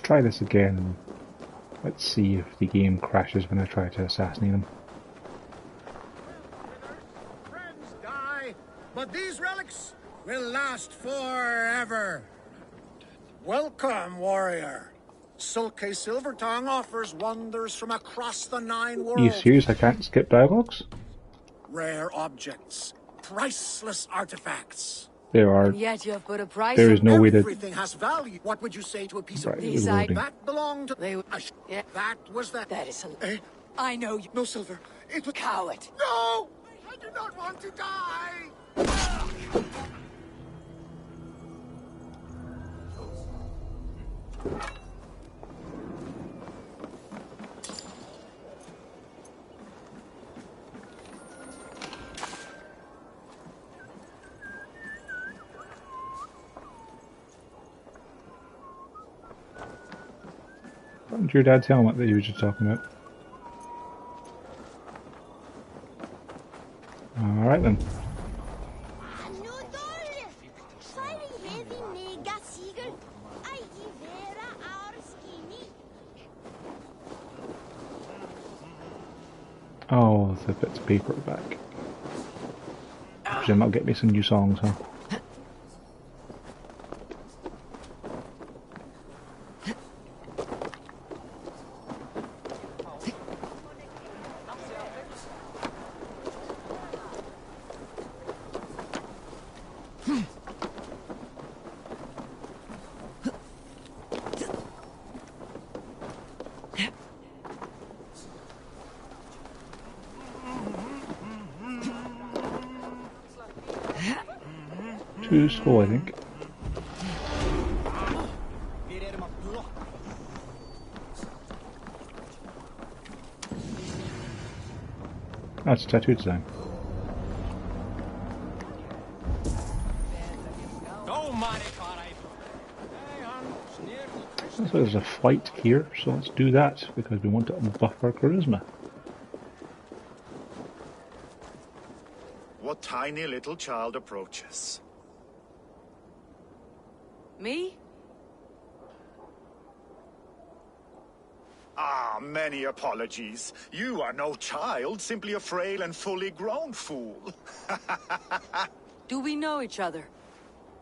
try this again. Let's see if the game crashes when I try to assassinate him. Friends die, but these relics will last forever. Welcome, warrior. Sulke Silvertongue offers wonders from across the 9 worlds. Are you serious? I can't skip dialogues? Rare objects, priceless artifacts. There are. Yet you have put a price. There is no way to. Everything has value. What would you say to a piece of these loading. that belonged to? Yeah. That was that. That is a. Eh? I know you. No silver. It was Coward. No! I do not want to die. Wasn't your dad's helmet that you were just talking about? Alright then. Oh, the bits of paper at the back. I presume that'll get me some new songs, huh? Too slow, I think. That's a tattoo design. Looks like there's a flight here, so let's do that because we want to buff our charisma. What tiny little child approaches? Me? Ah, many apologies. You are no child, simply a frail and fully grown fool. Do we know each other?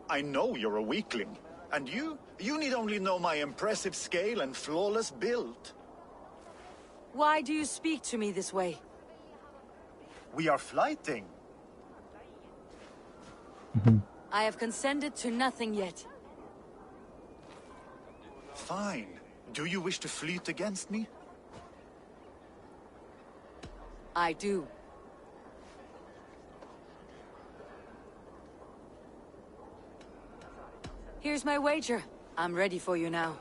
I know you're a weakling. And you need only know my impressive scale and flawless build. Why do you speak to me this way? We are flighting. I have consented to nothing yet. Fine. Do you wish to fleet against me? I do. Here's my wager. I'm ready for you now.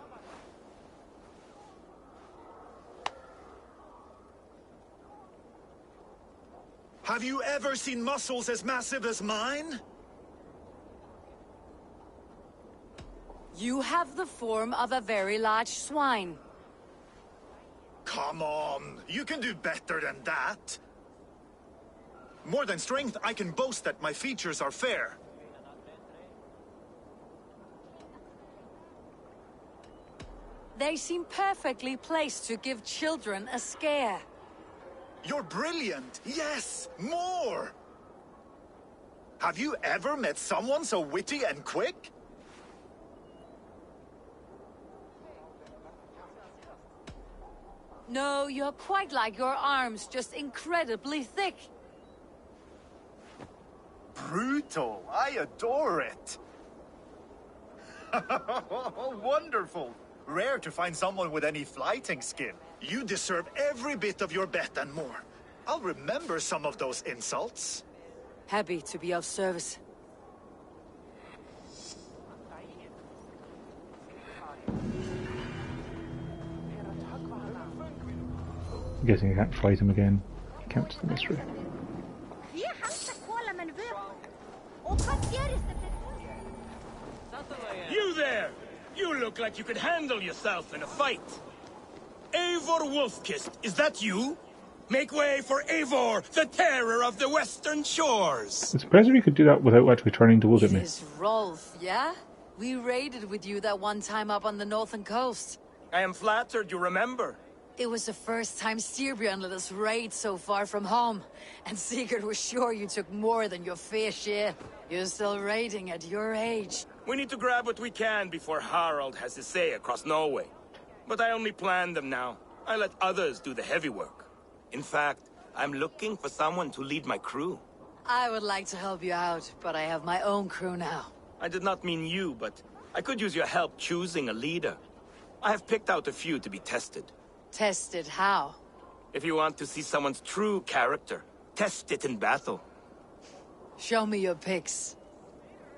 Have you ever seen muscles as massive as mine? You have the form of a very large swine. Come on, you can do better than that. More than strength, I can boast that my features are fair. They seem perfectly placed to give children a scare. You're brilliant. Yes, more. Have you ever met someone so witty and quick? No, you're quite like your arms, just incredibly thick. Brutal. I adore it. Wonderful. Rare to find someone with any flighting skin. You deserve every bit of your bet and more. I'll remember some of those insults. Happy to be of service. I'm guessing I can't fight him again. Counts the mystery. You there! You look like you could handle yourself in a fight. Eivor Wolfkist, is that you? Make way for Eivor, the terror of the western shores! It's impressive you could do that without actually turning to look at me. It is Rolf, yeah? We raided with you that one time up on the northern coast. I am flattered you remember. It was the first time Styrbjörn let us raid so far from home, and Sigurd was sure you took more than your fair share. You're still raiding at your age. We need to grab what we can before Harald has his say across Norway. But I only plan them now. I let others do the heavy work. In fact, I'm looking for someone to lead my crew. I would like to help you out, but I have my own crew now. I did not mean you, but I could use your help choosing a leader. I have picked out a few to be tested. Tested how? If you want to see someone's true character, test it in battle. Show me your picks.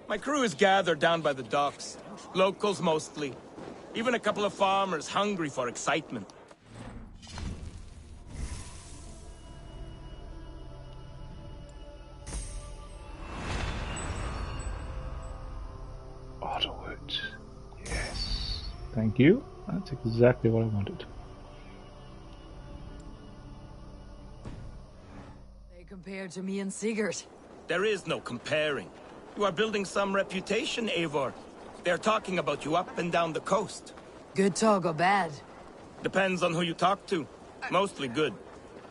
My crew is gathered down by the docks. Locals mostly. Even a couple of farmers hungry for excitement. Otterwood. Yes. Thank you. That's exactly what I wanted. They compared to me and Sigurd. There is no comparing. You are building some reputation, Eivor. They're talking about you up and down the coast. Good talk or bad? Depends on who you talk to. Mostly good.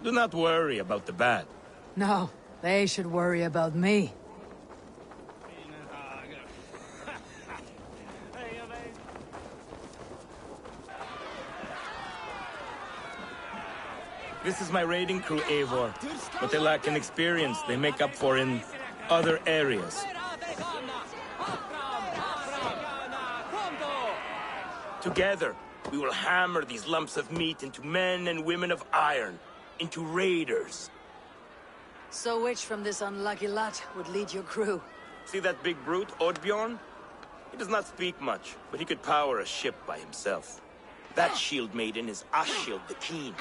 Do not worry about the bad. No, they should worry about me. This is my raiding crew, Eivor. But they lack an experience they make up for in other areas. Together, we will hammer these lumps of meat into men and women of iron, into raiders. So which from this unlucky lot would lead your crew? See that big brute, Oddbjorn? He does not speak much, but he could power a ship by himself. That shield maiden is Ashild the Keen.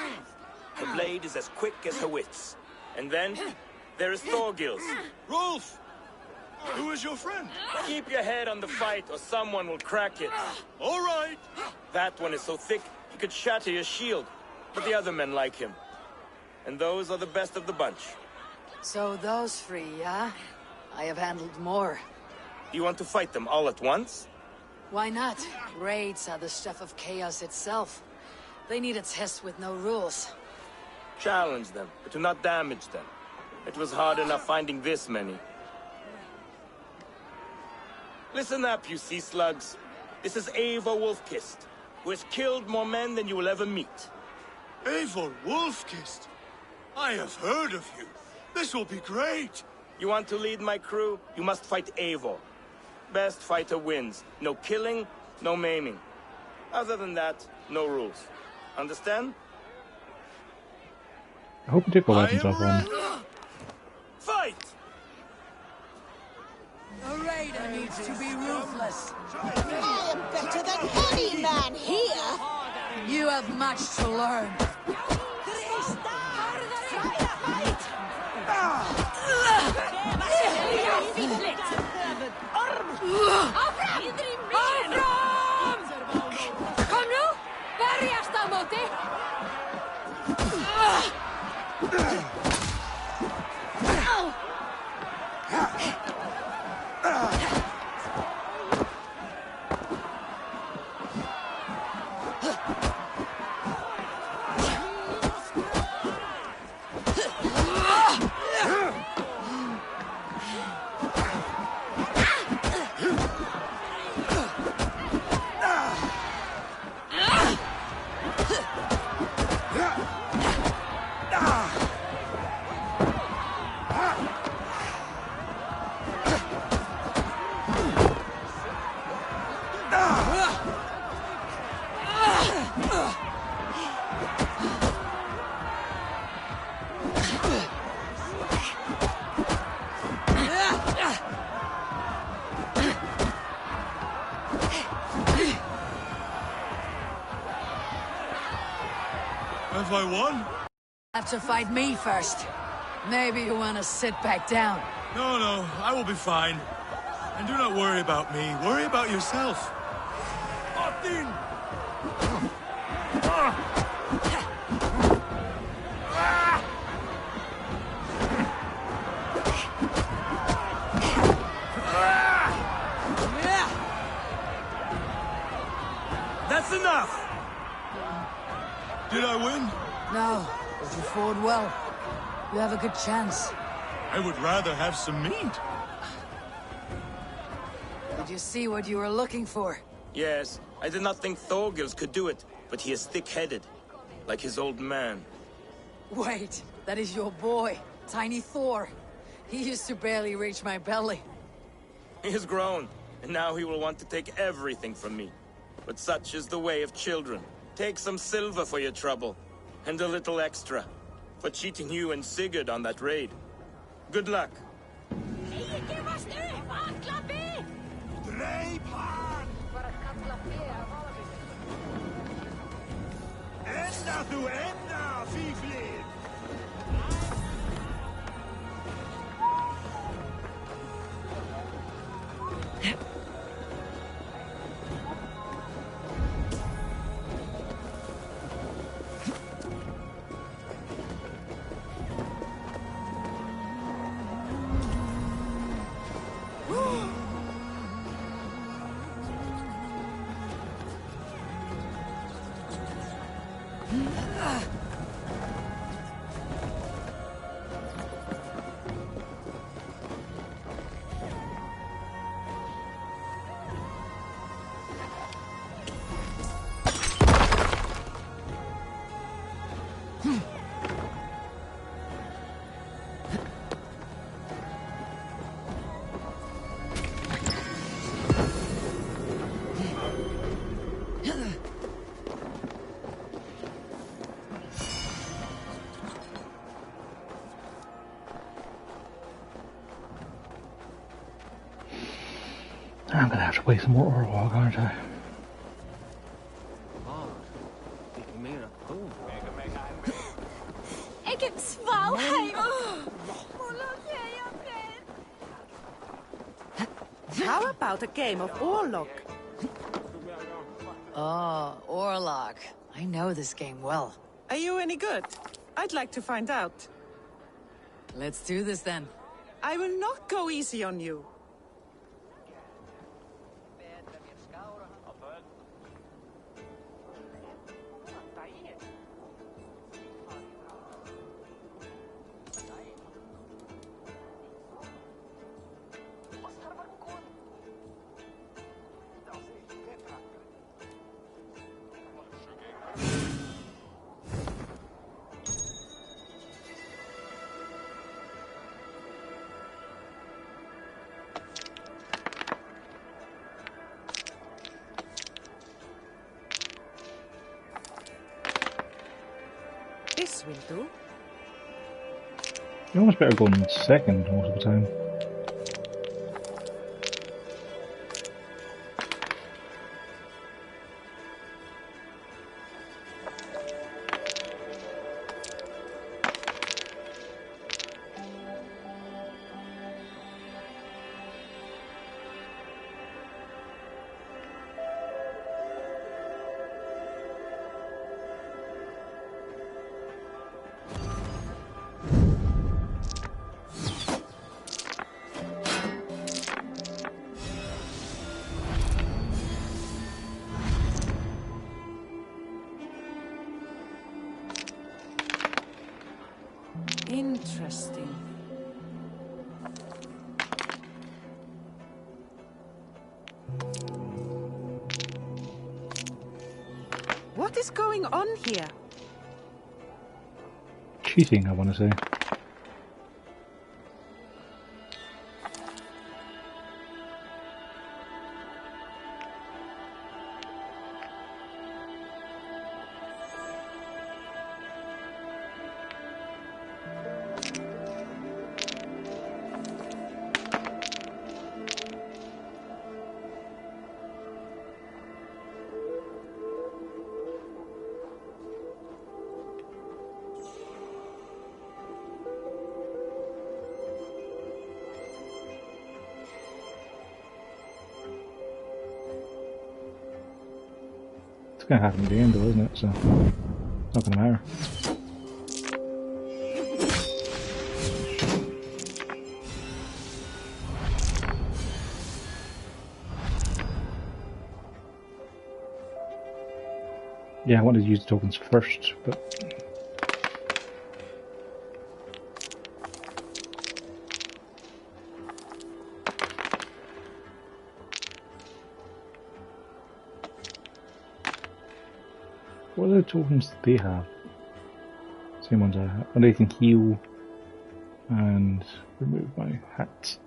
Her blade is as quick as her wits. And then, there is Thorgils. Rolf! Who is your friend? Keep your head on the fight or someone will crack it. All right. That one is so thick, he could shatter your shield. But the other men like him. And those are the best of the bunch. So those three, yeah? I have handled more. You want to fight them all at once? Why not? Raids are the stuff of chaos itself. They need a test with no rules. Challenge them, but do not damage them. It was hard enough finding this many. Listen up, you sea slugs. This is Eivor Wolfkist, who has killed more men than you will ever meet. Eivor Wolfkist. I have heard of you. This will be great. You want to lead my crew? You must fight Eivor. Best fighter wins. No killing, no maiming. Other than that, no rules. Understand? I hope you take the weapons off on. Fight! A raider needs to be ruthless. I am better than any man here. You have much to learn. Kom nu! Berjast á móti! Have I won? Have to fight me first. Maybe you want to sit back down. No, no, I will be fine. And do not worry about me. Worry about yourself. Martin! That's enough! Did I win? No, but you fought well. You have a good chance. I would rather have some meat. Did you see what you were looking for? Yes, I did not think Thorgils could do it, but he is thick-headed, like his old man. Wait, that is your boy, Tiny Thor. He used to barely reach my belly. He has grown, and now he will want to take everything from me. But such is the way of children. Take some silver for your trouble, and a little extra, for cheating you and Sigurd on that raid. Good luck. Dreip hann! Enna þú enna, fíflin! I'm gonna have to play some more Orlog, aren't I? Ik heb Svalheim. How about a game of Orlog? Oh, Orlog. I know this game well. Are you any good? I'd like to find out. Let's do this then. I will not go easy on you. This will do. You're almost better going second most of the time. Interesting. What is going on here? Cheating, I want to say. It's going to happen at the end though, isn't it? So, it's not going to matter. Yeah, I wanted to use the tokens first, but... What other tokens do they have? Same ones I have. And they can heal and remove my hat.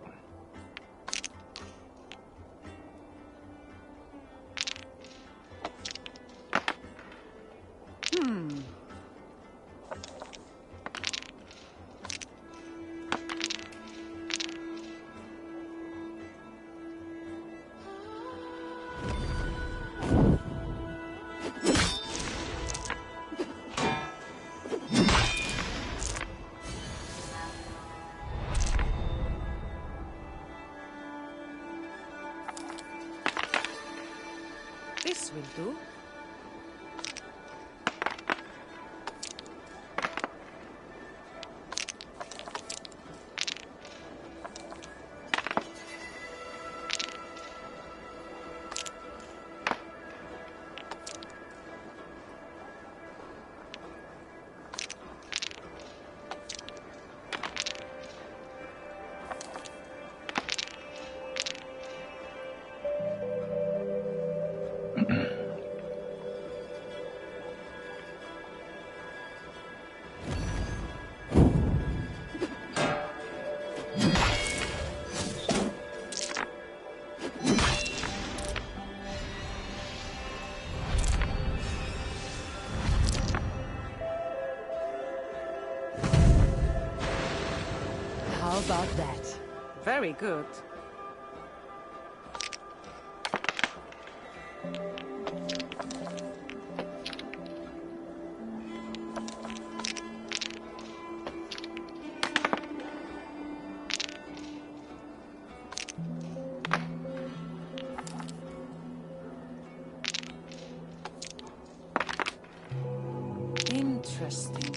This will do. How about that? Very good. Interesting.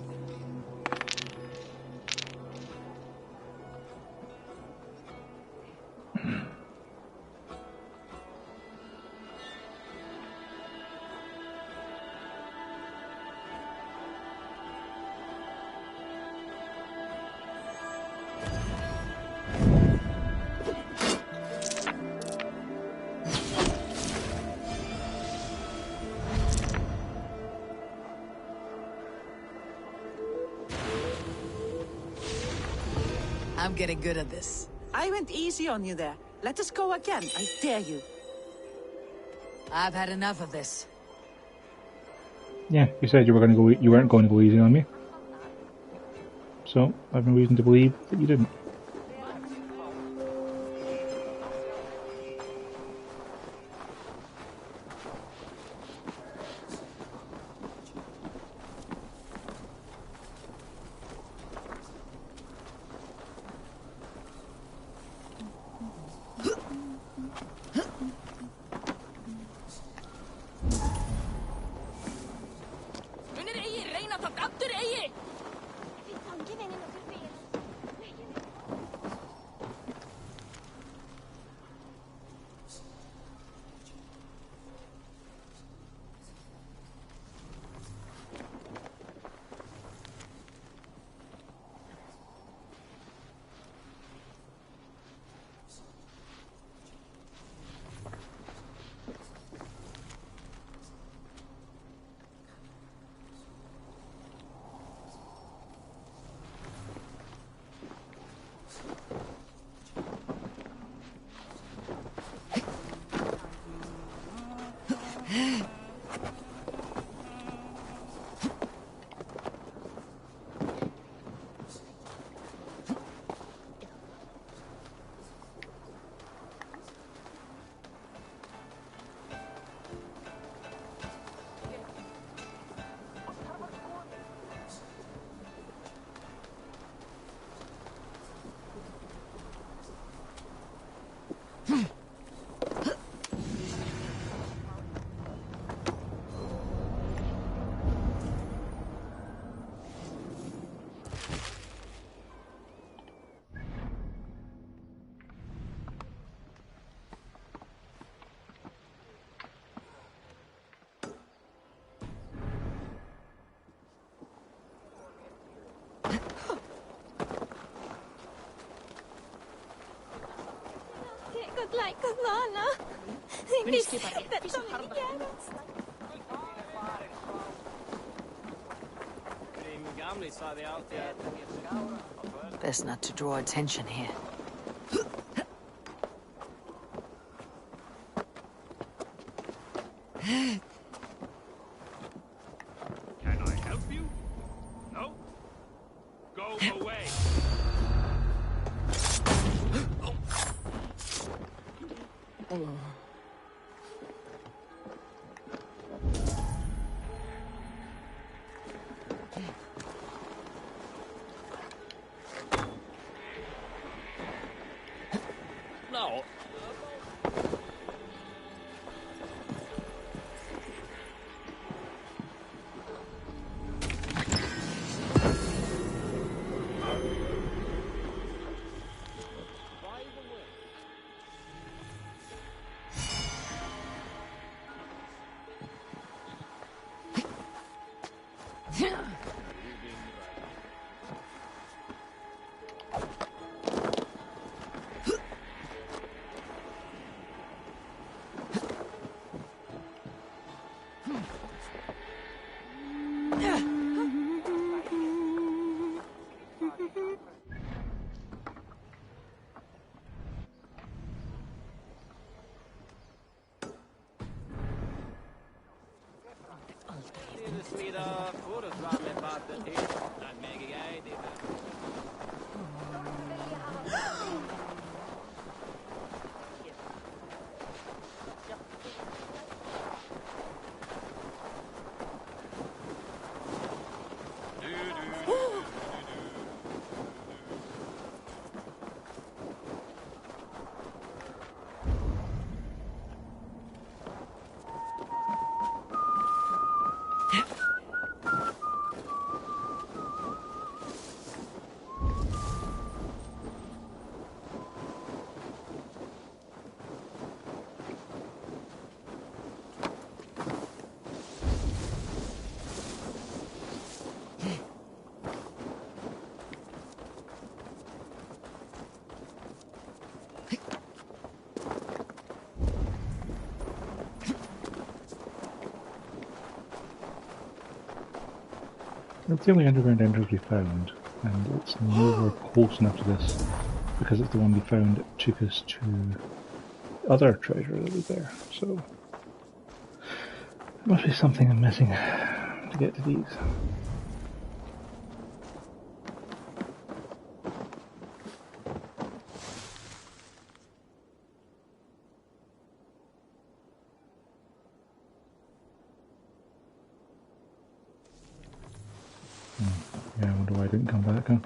I'm getting good at this. I went easy on you there. Let us go again. I dare you. I've had enough of this. Yeah, you said you weren't going to go easy on me. So, I have no reason to believe that you didn't. like Lana. Hindi sikat som igen. Best not to draw attention here. Can I help you? No? Go away. No. It's the only underground entrance we found, and it's nowhere close enough to this, because it's the one we found that took us to the other treasure that was there, so there must be something I'm missing to get to these. Yeah, I wonder why I didn't come back, huh?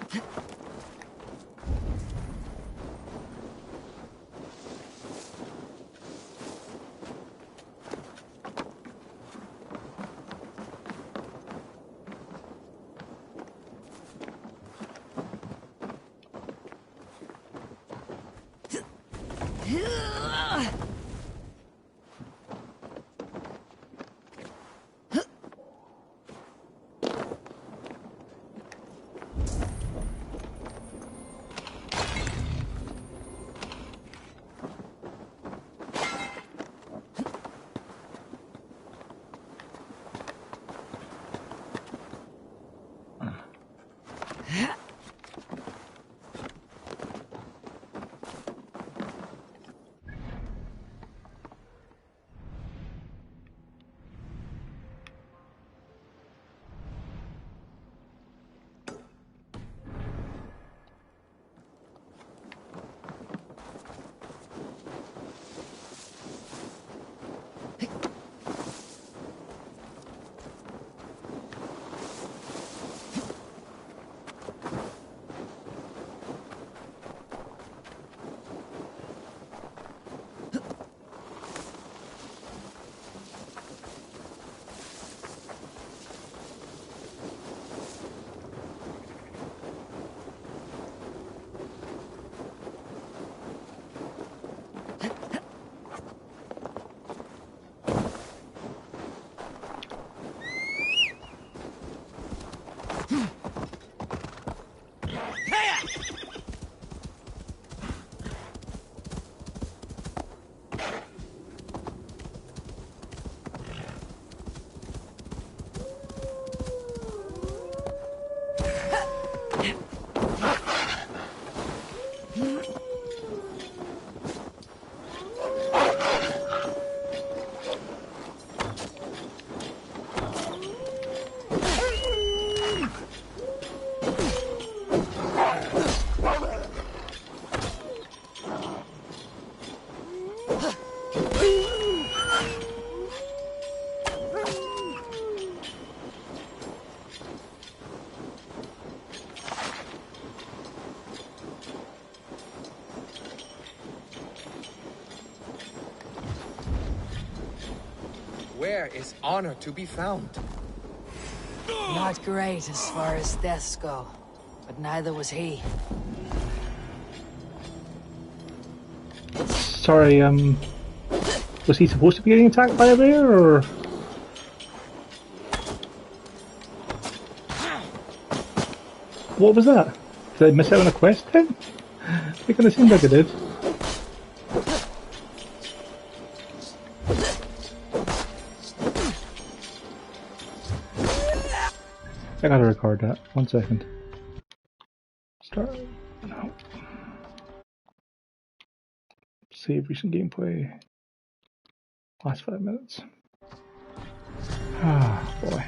Where is honor to be found? Not great as far as deaths go, but neither was he. Sorry, was he supposed to be getting attacked by a bear, or? What was that? Did I miss out on a quest then? It kind of seemed like I did. I gotta record that. 1 second. Start. No. Save recent gameplay. Last 5 minutes. Ah, boy.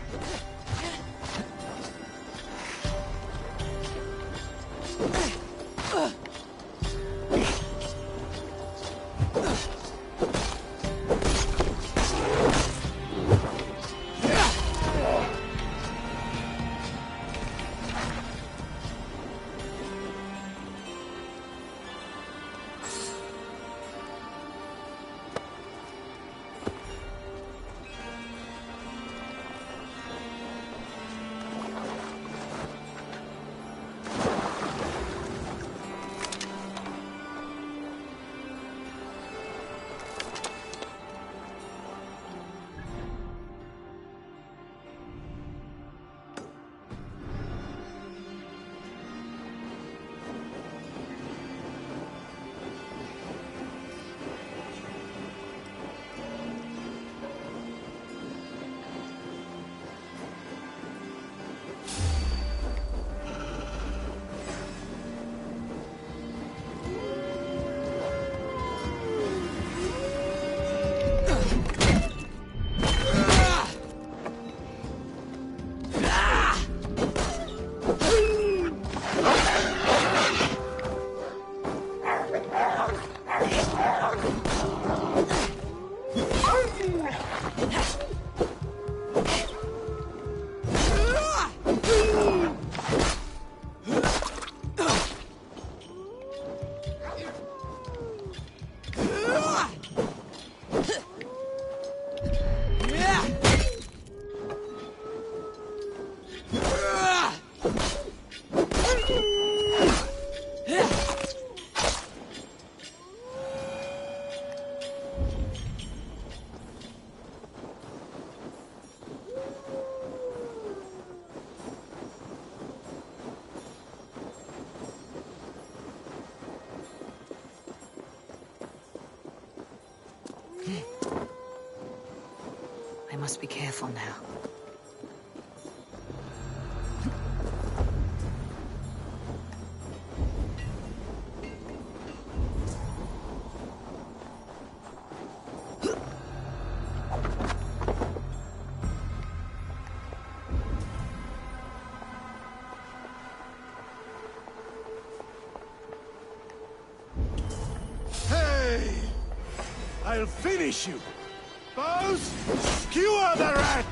I must be careful now. Hey! I'll finish you! Bows, skewer the rat!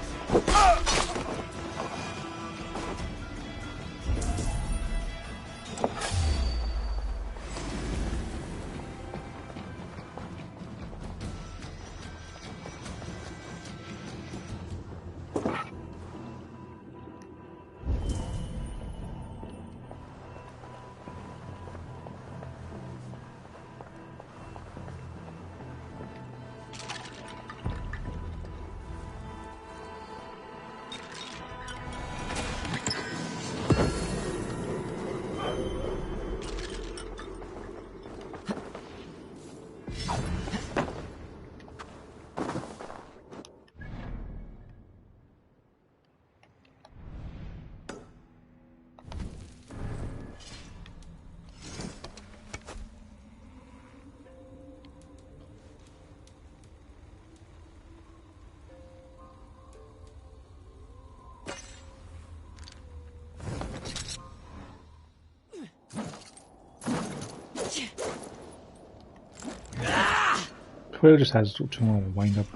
Twitter just has too long of a wind up.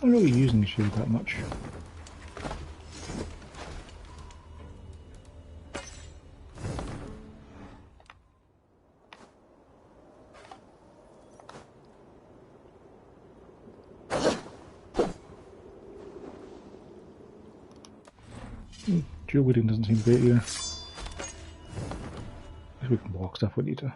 I'm not really using the shield that much. Dual wielding doesn't seem great either. If we can block stuff, we need to.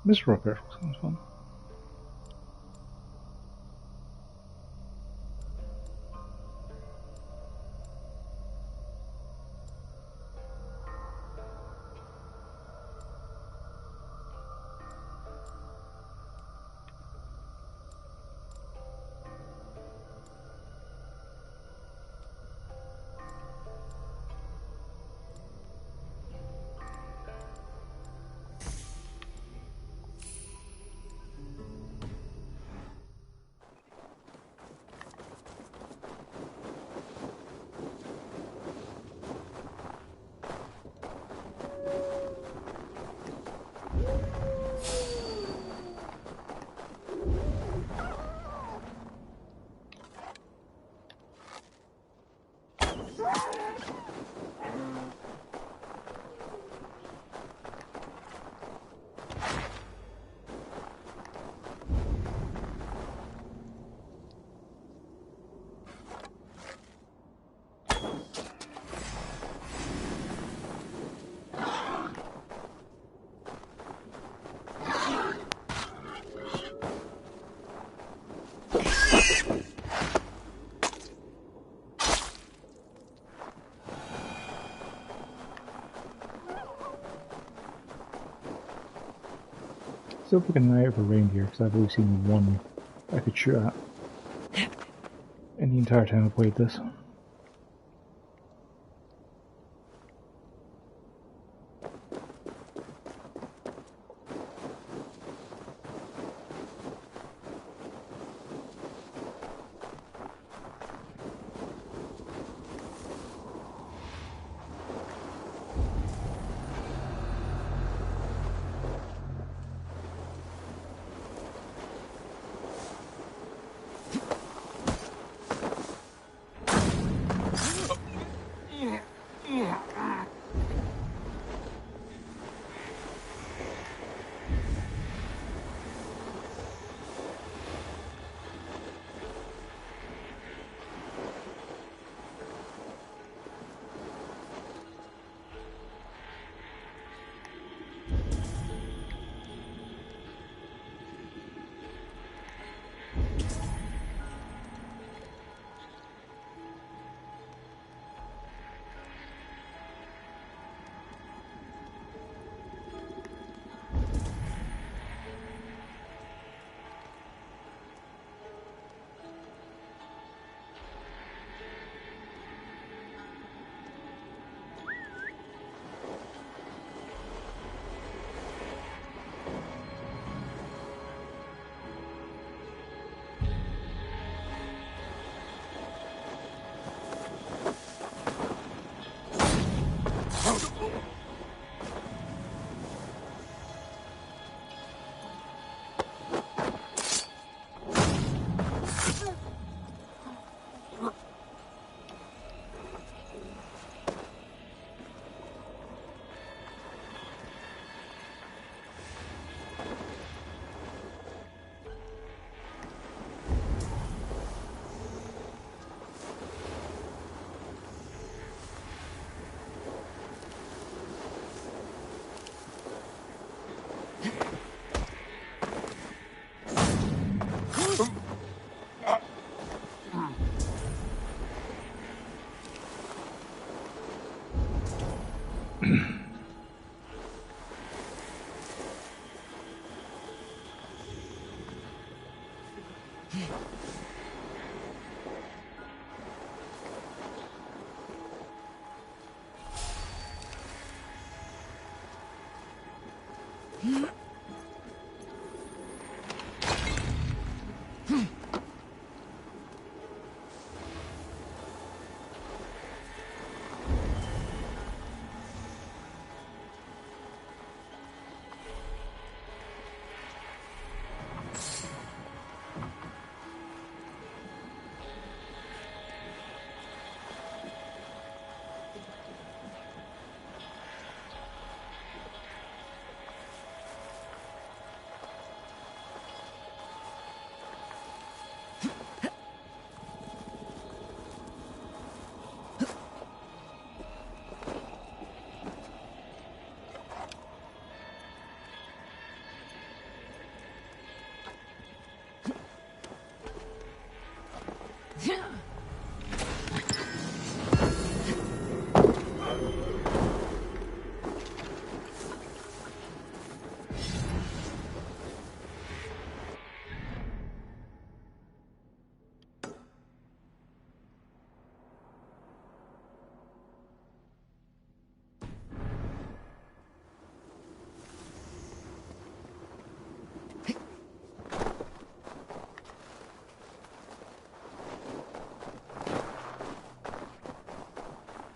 Mr. Rocker sounds fun. Still picking an eye out for reindeer because I've only seen one I could shoot at in the entire time I played this.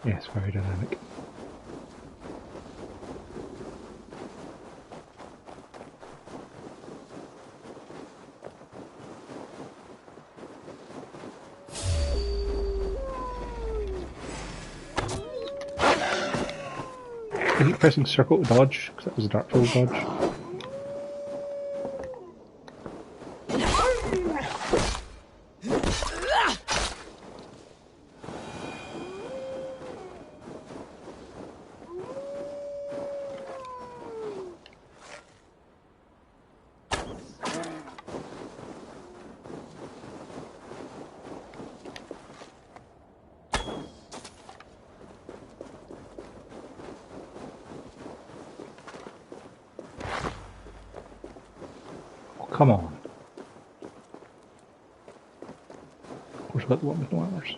Yes, very dynamic. I keep pressing circle to dodge, because that was a Dark Souls dodge. Come on. Of course, I've got the one with no armors.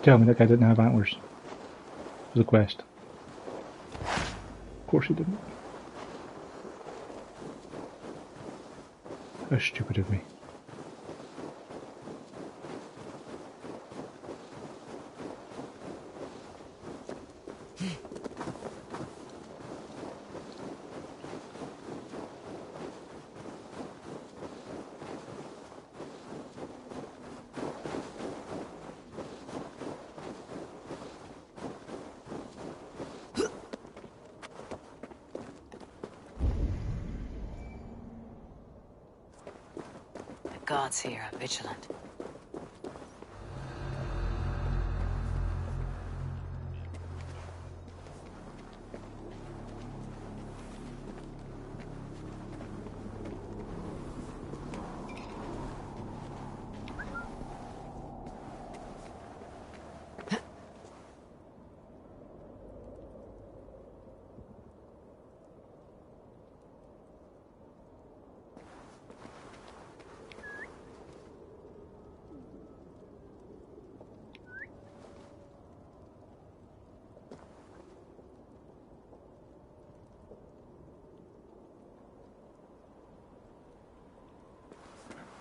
Tell me that guy didn't have antlers. It was a quest. Of course he didn't. How stupid of me. The gods here are vigilant.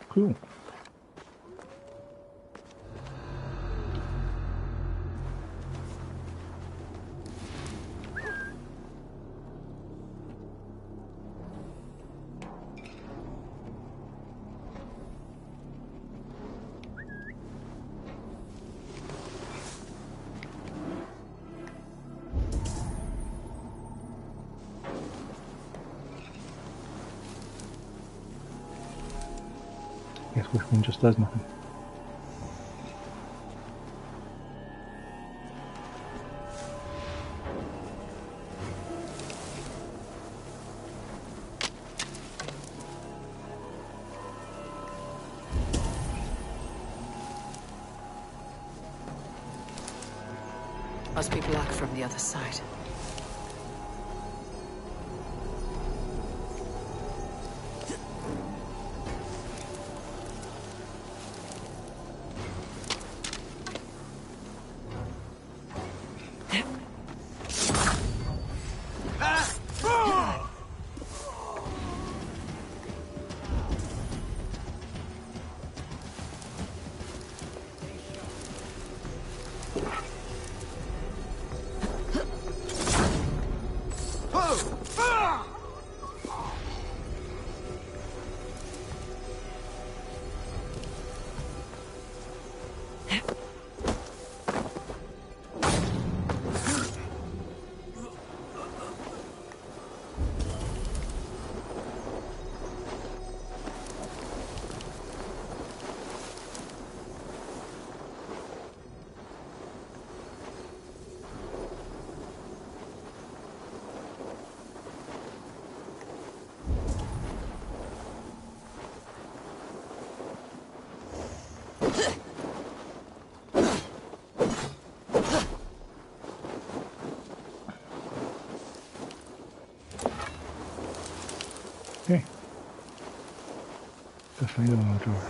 Cool. Guess which one just does nothing. Must be black from the other side. Okay. Go find another door.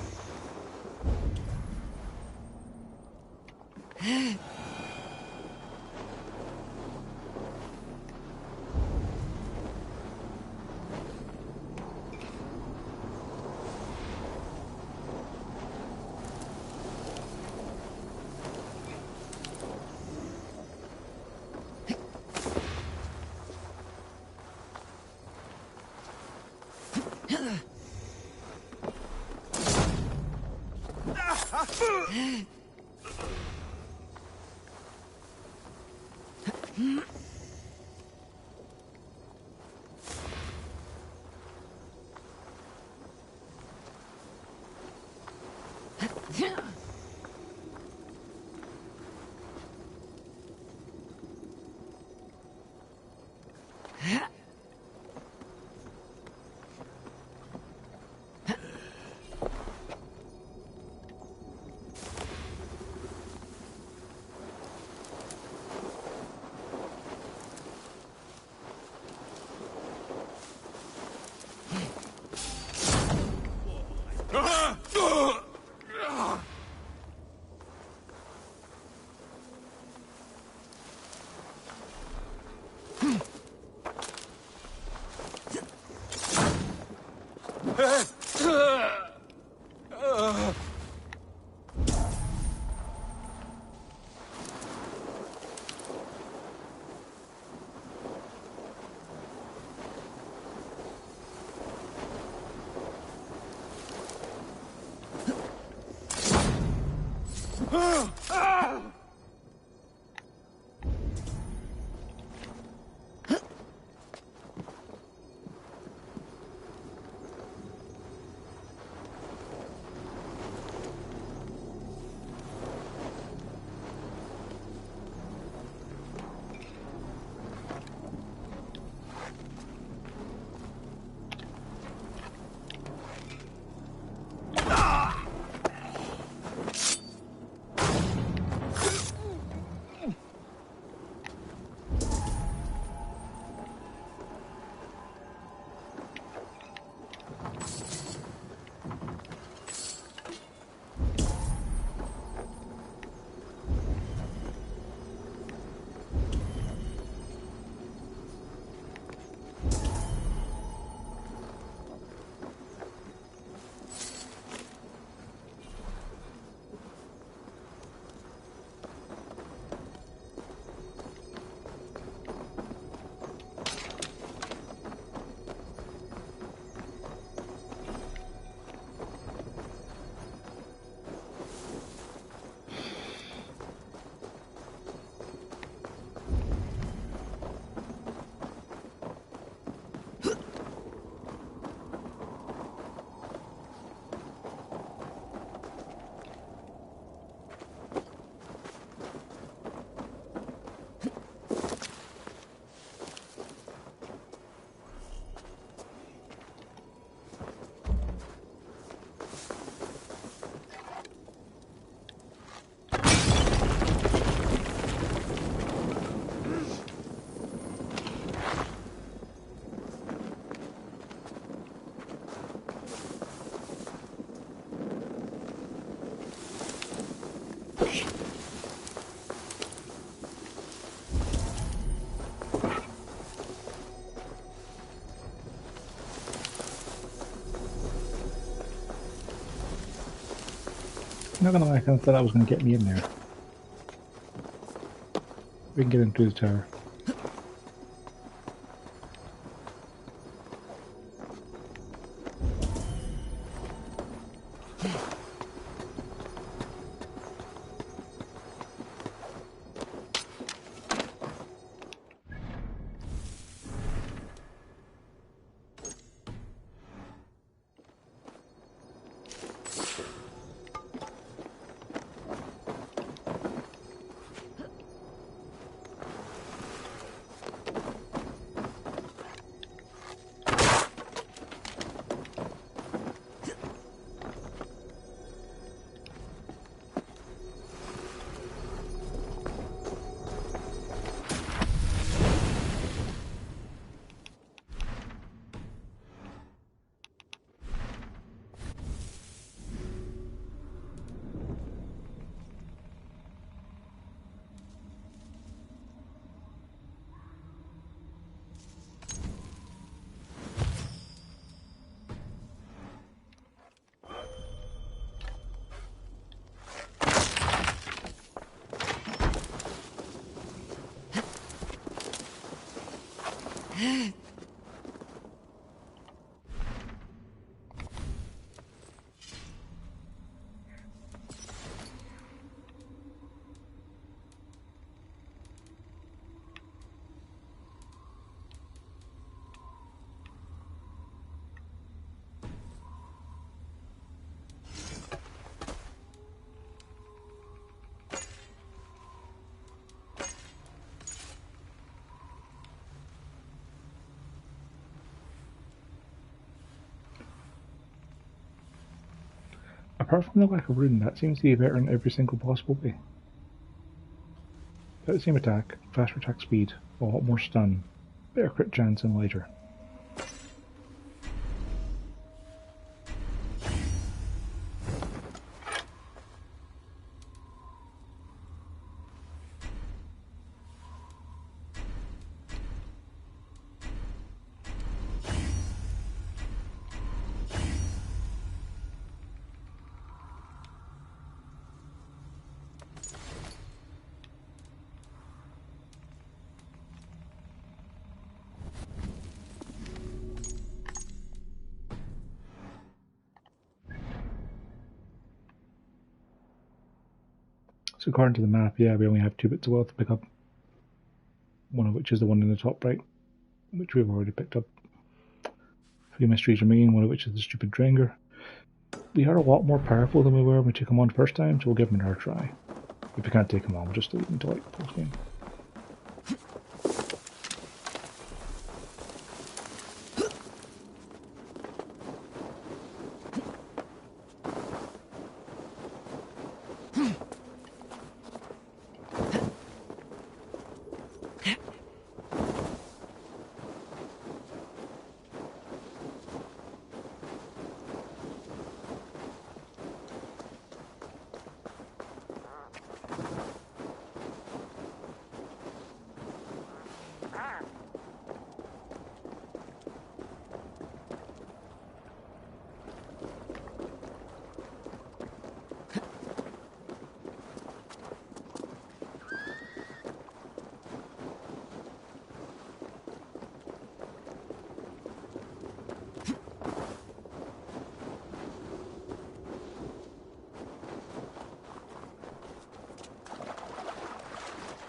Not gonna lie, I kind of thought that was gonna get me in there. We can get in through the tower. Apart from the lack of rune, that seems to be better in every single possible way. About the same attack, faster attack speed, a lot more stun, better crit chance and lighter. So according to the map, yeah, we only have 2 bits of wealth to pick up. One of which is the one in the top right, which we've already picked up. A few mysteries remain, one of which is the stupid Dranger. We are a lot more powerful than we were when we took him on the first time, so we'll give him another try. If we can't take him on, we'll just leave him until like post game.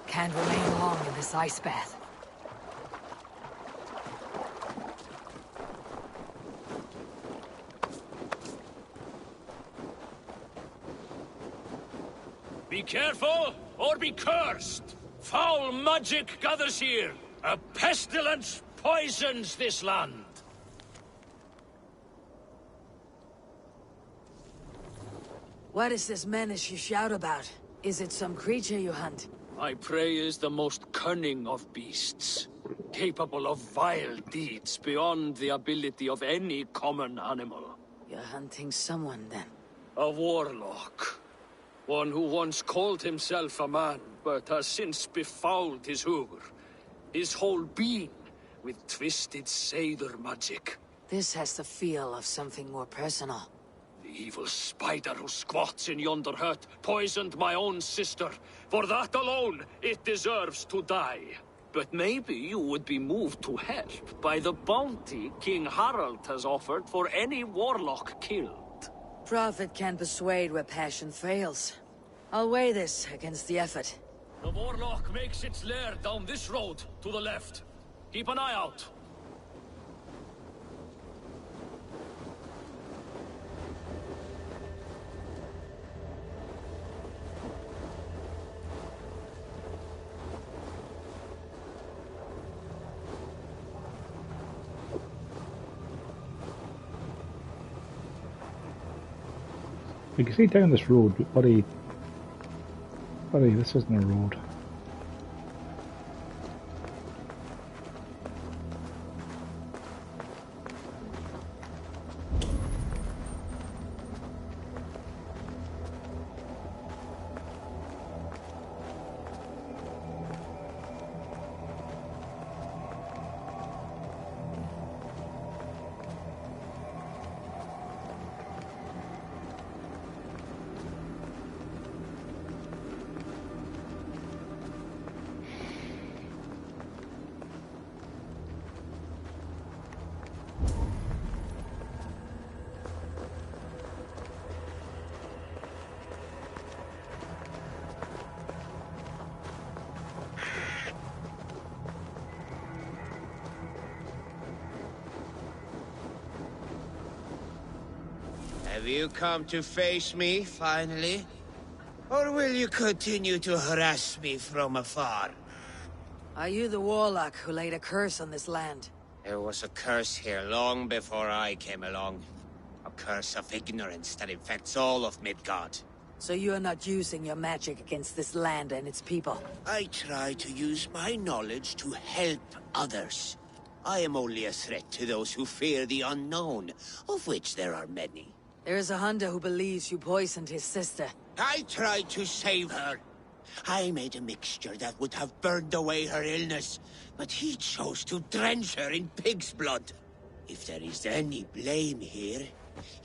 Can't remain long in this ice bath. Be careful, or be cursed! Foul magic gathers here. A pestilence poisons this land. What is this menace you shout about? Is it some creature you hunt? My prey is the most cunning of beasts, capable of vile deeds beyond the ability of any common animal. You're hunting someone, then? A warlock. One who once called himself a man, but has since befouled his hoover. His whole being with twisted Seidr magic. This has the feel of something more personal. The evil spider who squats in yonder hut poisoned my own sister. For that alone, it deserves to die. But maybe you would be moved to help by the bounty King Harald has offered for any warlock killed. Prophet can persuade where passion fails. I'll weigh this against the effort. The warlock makes its lair down this road to the left. Keep an eye out. You can see down this road, but buddy, this isn't a road. Have you come to face me, finally? Or will you continue to harass me from afar? Are you the warlock who laid a curse on this land? There was a curse here long before I came along. A curse of ignorance that infects all of Midgard. So you are not using your magic against this land and its people? I try to use my knowledge to help others. I am only a threat to those who fear the unknown, of which there are many. There is a hunter who believes you poisoned his sister. I tried to save her. I made a mixture that would have burned away her illness, but he chose to drench her in pig's blood. If there is any blame here,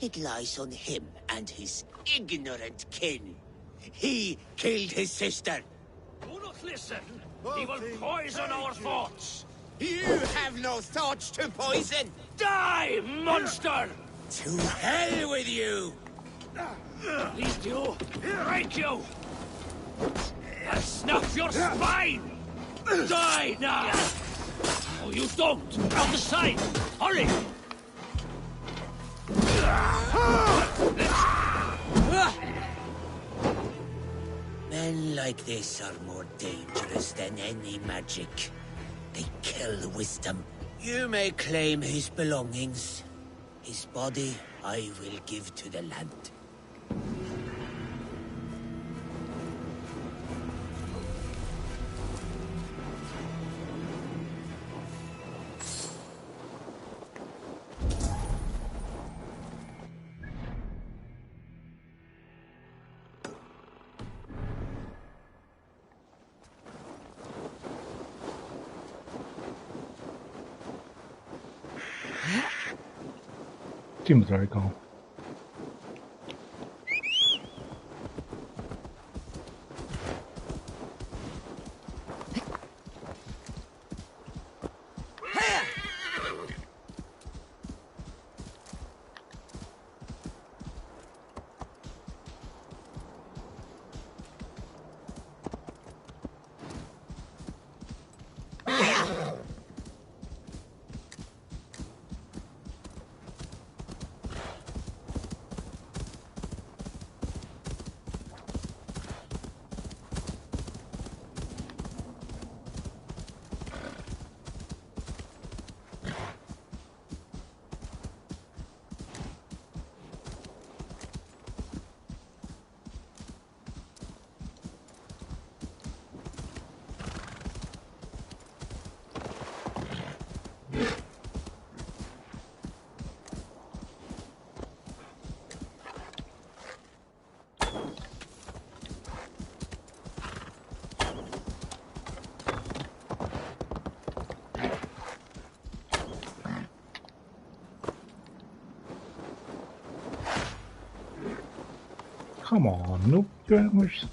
it lies on him and his ignorant kin. He killed his sister. Do not listen. He will poison our thoughts. You have no thoughts to poison. Die, monster! To hell with you! Least you, break you! I'll snuff your spine! Die now! Oh, you don't! On the side! Hurry! Men like this are more dangerous than any magic. They kill wisdom. You may claim his belongings. His body I will give to the land. Seems very calm. Come on, no antlers.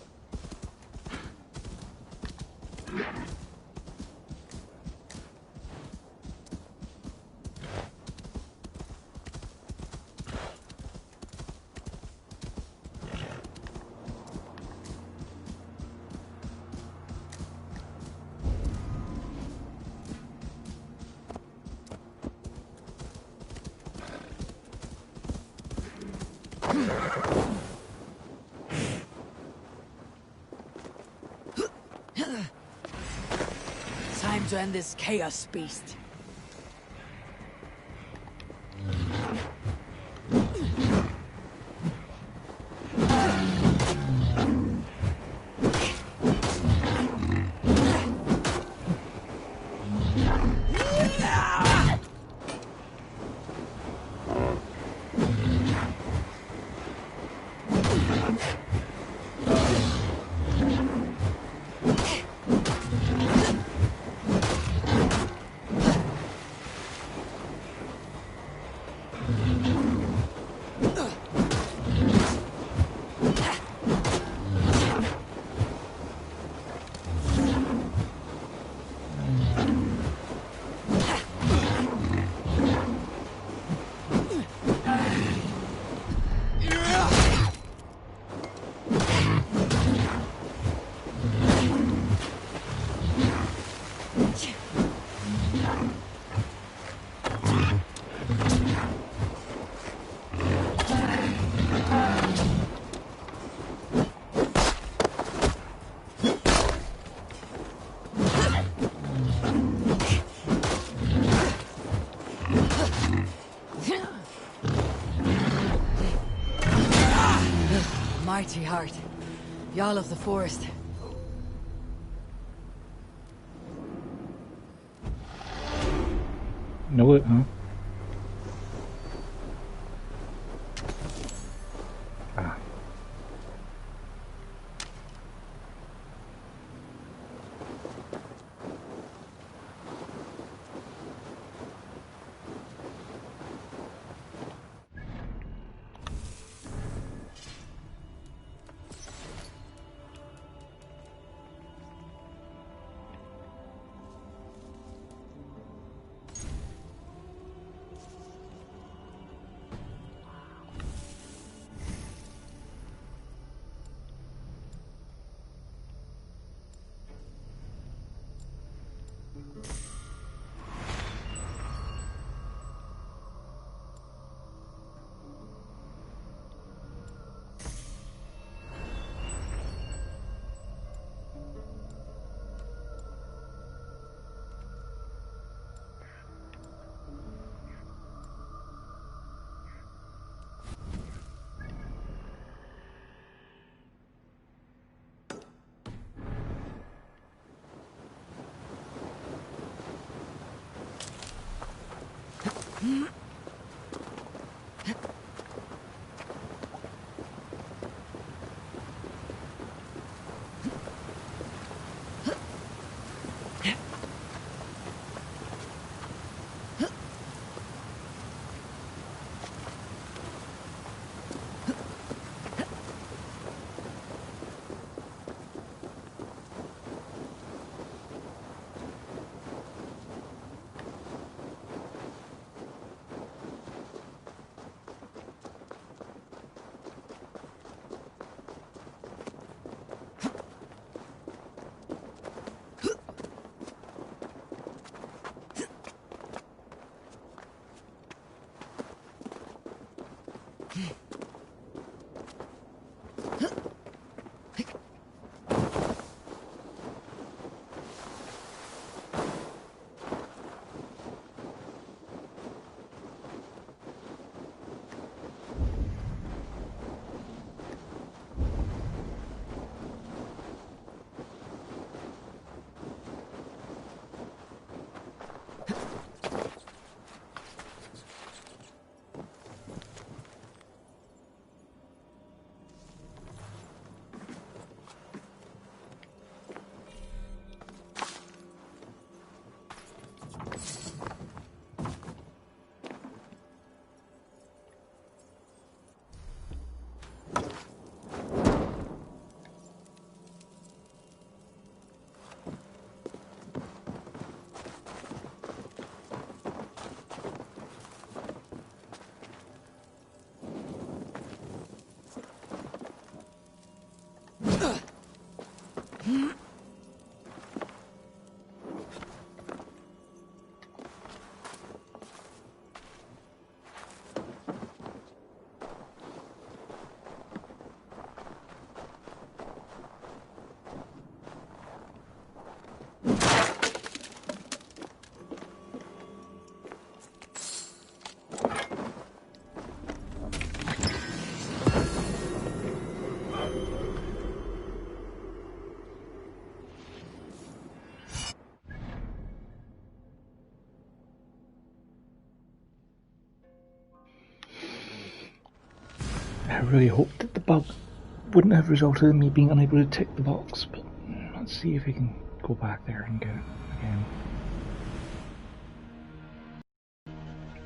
Time to end this chaos beast. Mighty heart. Jarl of the forest. Know it, huh? Ah. I really hoped that the bug wouldn't have resulted in me being unable to tick the box, but let's see if we can go back there and get it again.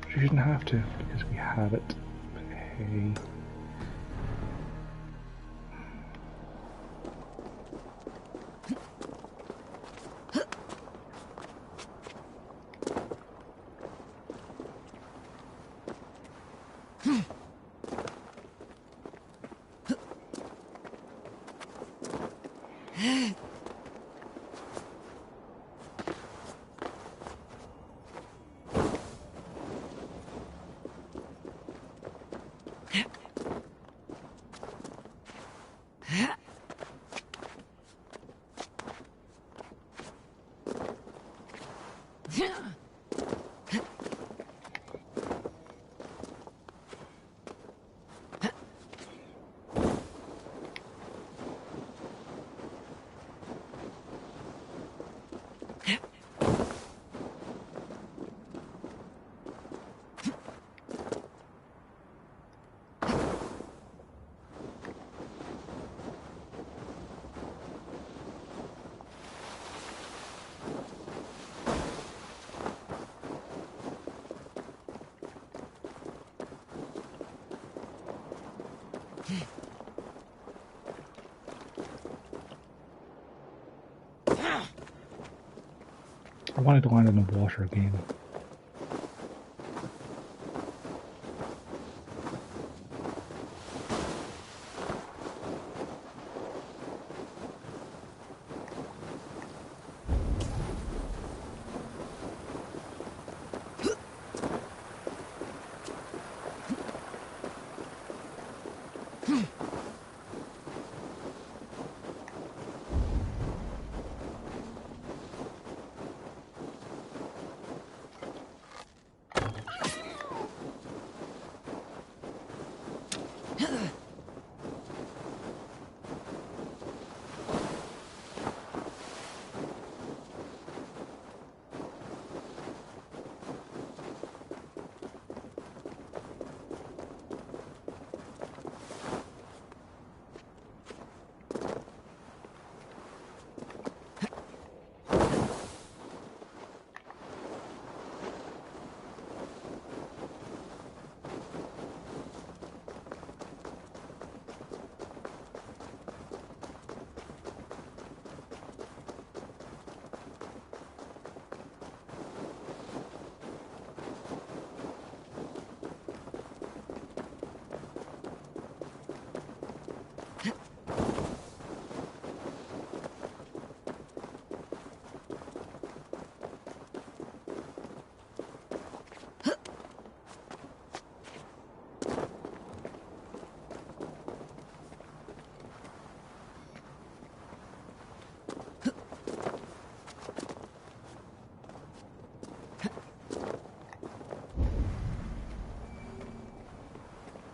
We shouldn't have to, because we have it. But hey. I wanted to land in the water again.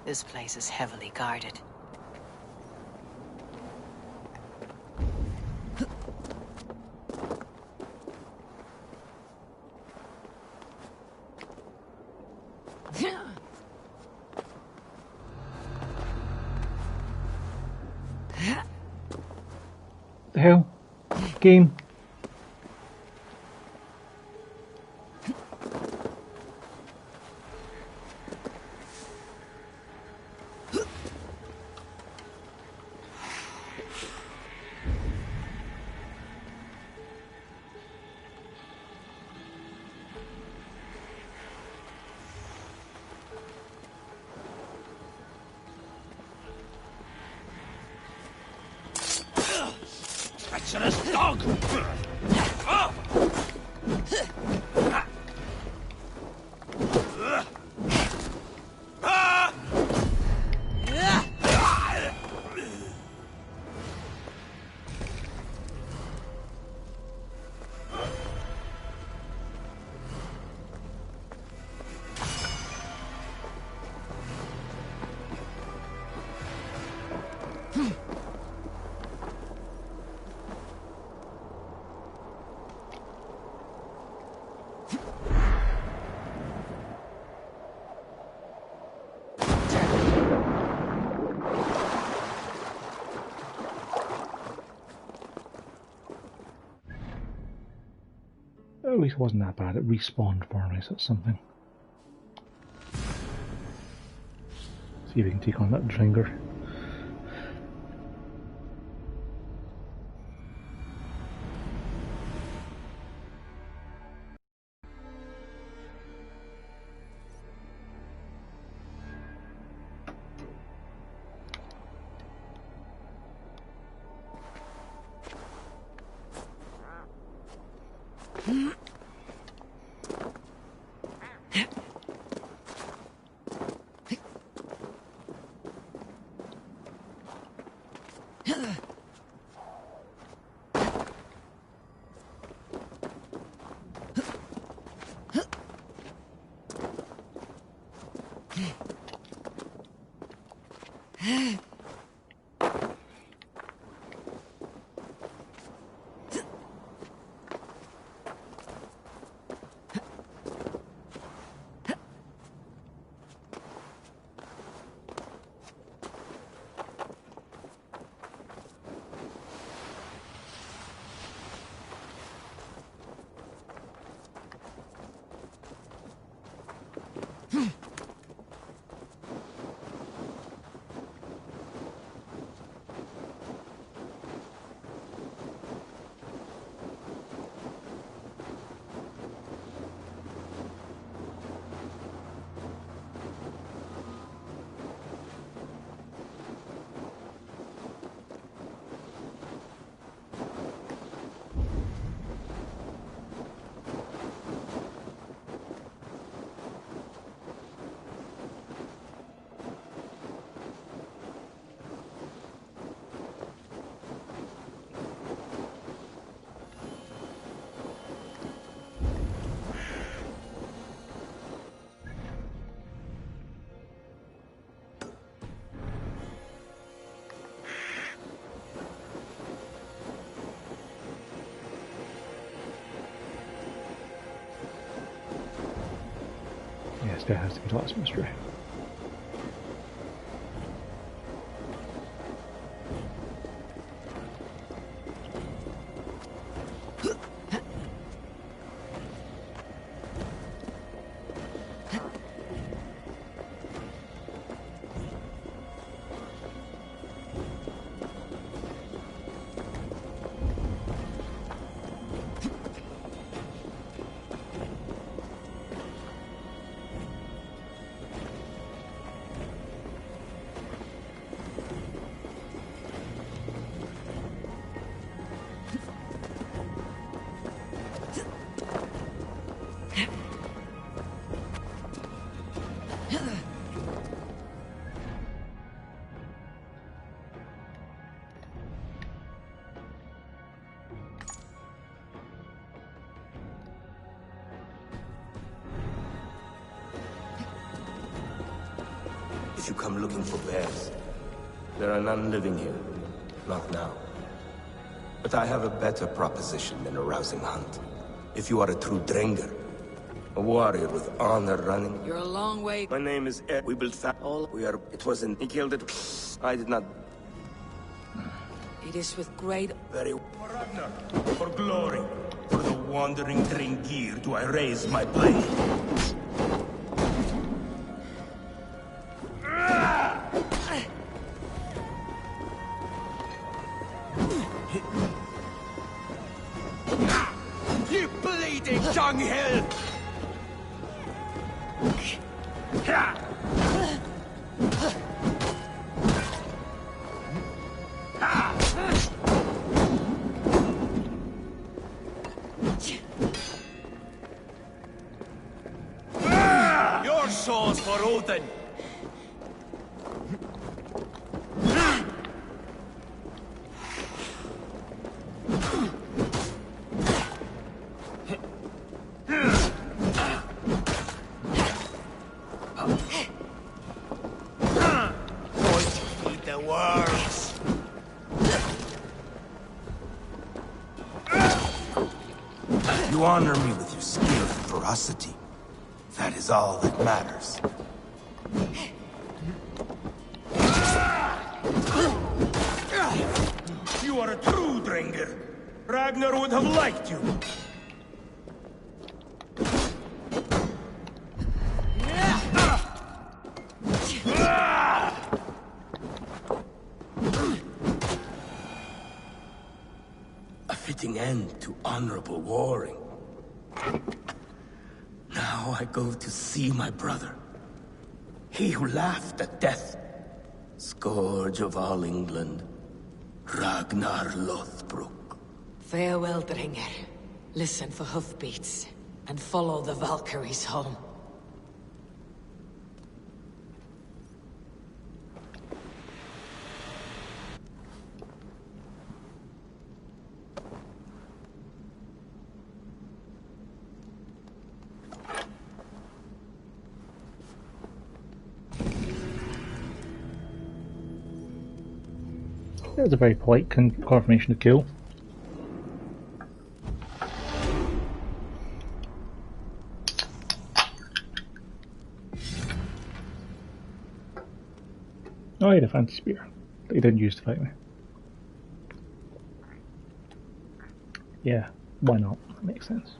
This place is heavily guarded. The hell? Game. Treacherous dog! at least it wasn't that bad. It respawned for me, so that's something. See if we can take on that Dringer. Yes, there has to be lots of mystery. If you come looking for bears, there are none living here. Not now. But I have a better proposition than a rousing hunt. If you are a true Dringer, a warrior with honor running... You're a long way... My name is Ed. We built that all. We are... It wasn't... He killed it. I did not... It is with great... Very... For Ragnar, for glory, for the wandering Dringir do I raise my blade. You bleeding dunghill! Your soul's for Odin! You honor me with your skill and ferocity. That is all that matters. You are a true Dringer. Ragnar would have liked you. fitting end to honorable warring. Now I go to see my brother. He who laughed at death. Scourge of all England. Ragnar Lothbrok. Farewell, Dringer. Listen for hoofbeats, and follow the Valkyries home. That was a very polite confirmation of kill. Oh, I had a fancy spear that he didn't use to fight me. Yeah, why not? That makes sense.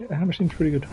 Yeah, the hammer seems pretty good.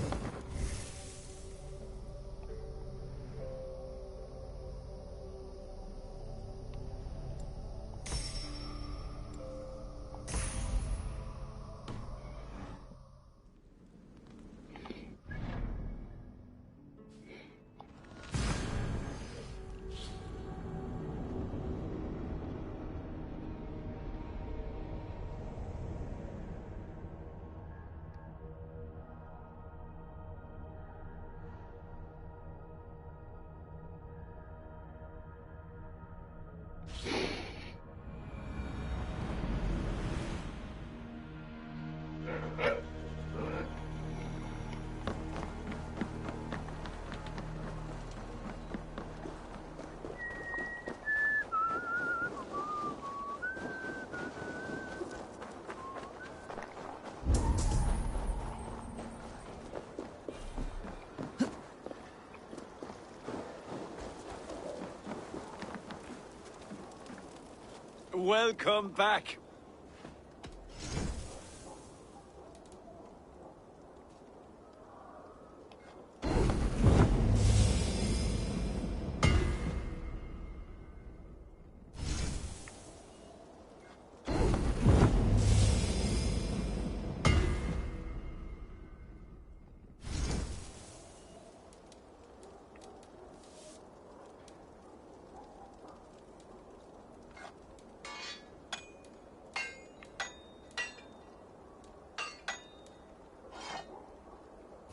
Welcome back.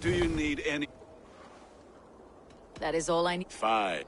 Do you need any? That is all I need. Fine.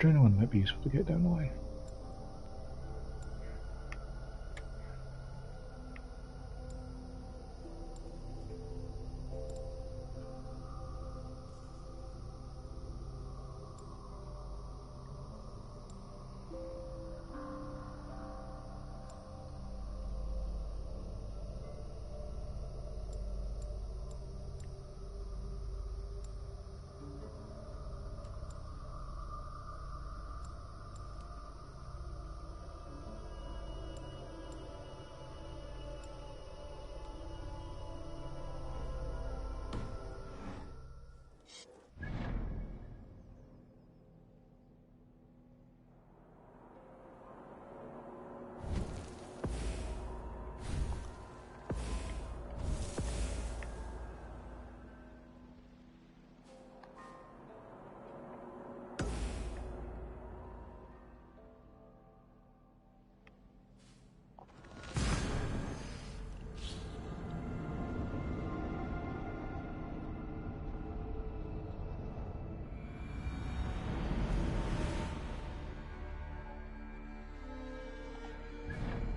Adrenaline might be useful to get down the line.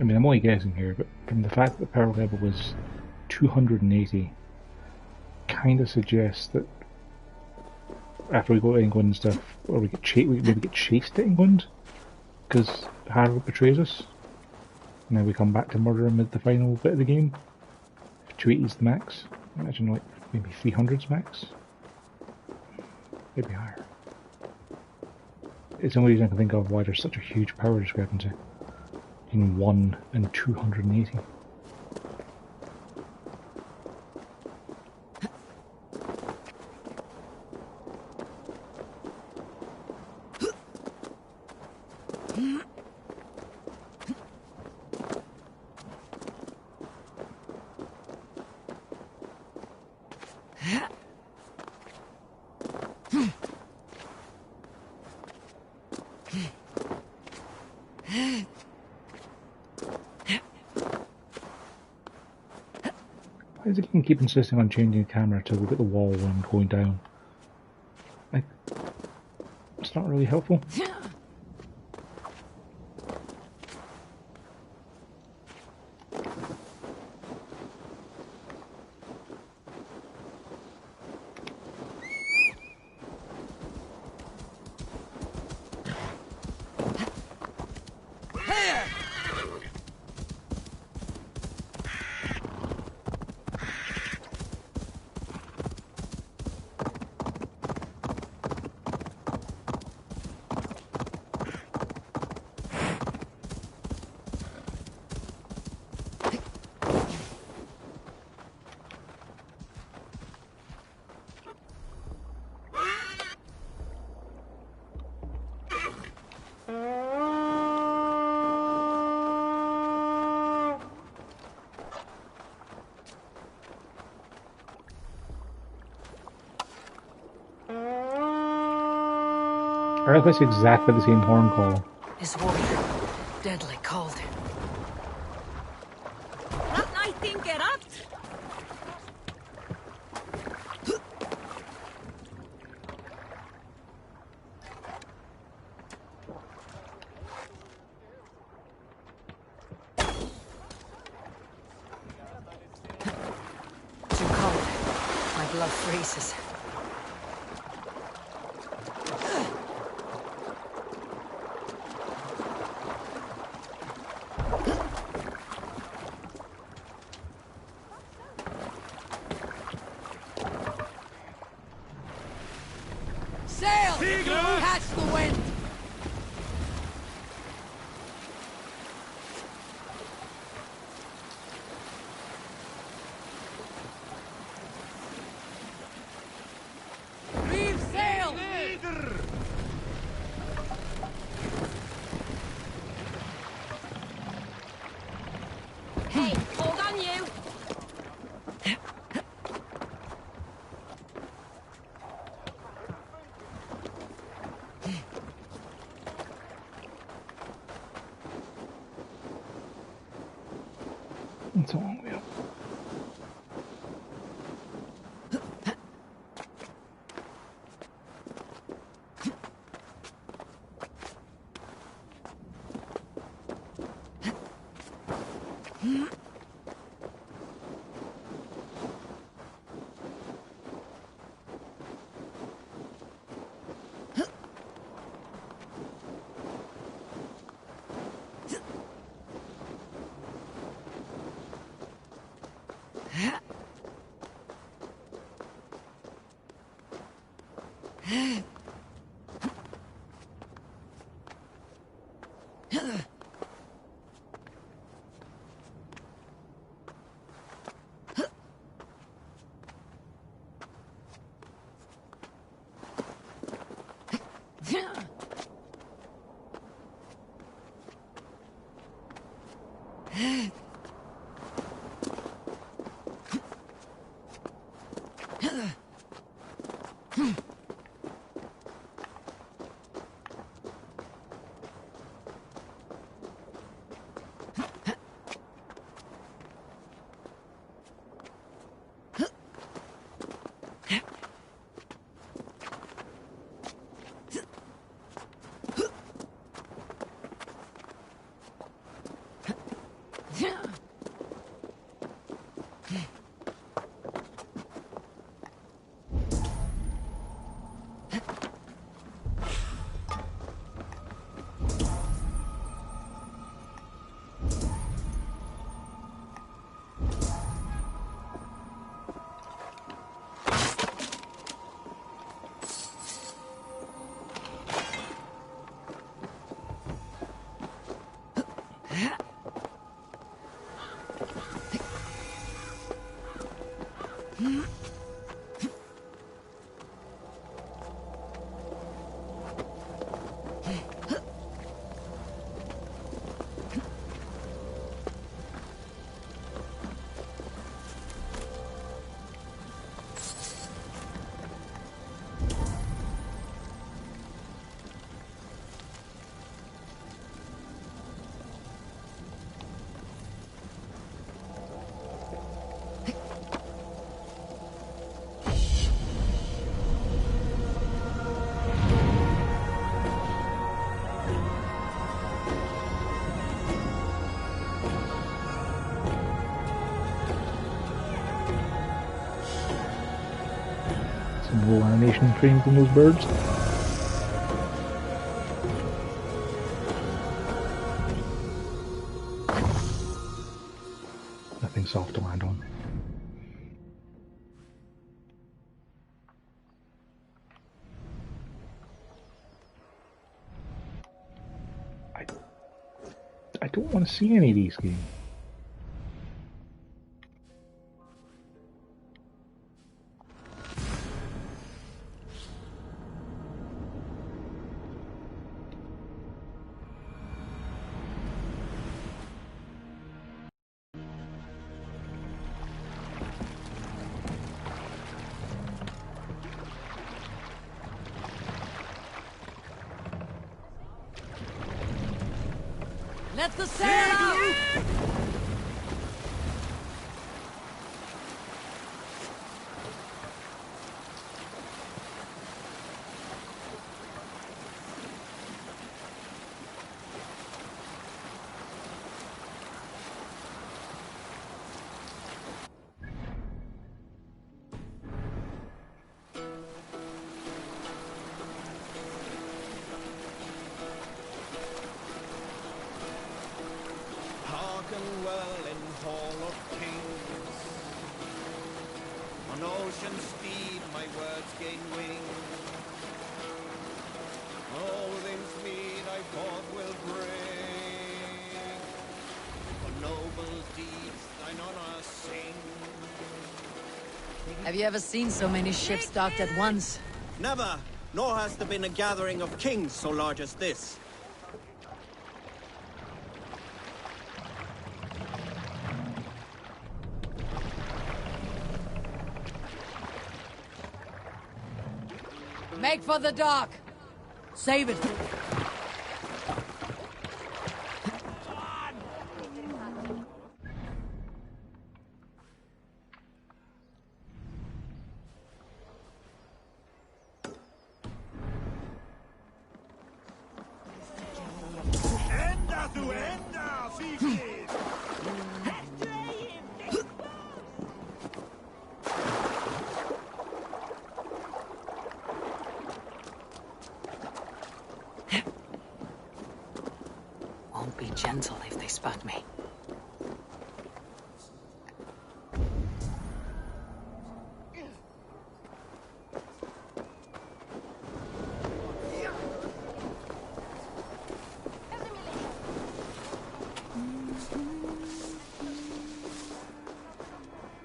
mean, I'm only guessing here, but from the fact that the power level was 280, kind of suggests that after we go to England and stuff, or we maybe get chased to England because Harold betrays us, and then we come back to murder him at the final bit of the game. If 280 is the max, imagine like maybe 300's max, maybe higher. It's the only reason I can think of why there's such a huge power discrepancy between 1 and 280. Why does it keep insisting on changing the camera to look at the wall when I'm going down? Like, it's not really helpful. Or that's exactly the same horn call. This warrior, deadly cold. What I think it up? Too cold. My blood freezes. Sail! Catch the wind! Leave sail! Hey, hold on you! It's a long way up. Some low animation frames on those birds. Nothing soft to land on. I don't want to see any of these games. Let the sail out! Well in Hall of Kings, on ocean speed my words gain wing. All things mean I thought will bring, for noble deeds thine honor sing. Have you ever seen so many ships docked at once? Never, nor has there been a gathering of kings so large as this. Make for the dock! Save it! Ända du ända, Fifi! Won't be gentle if they spot me.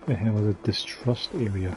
The hell is a distrust area?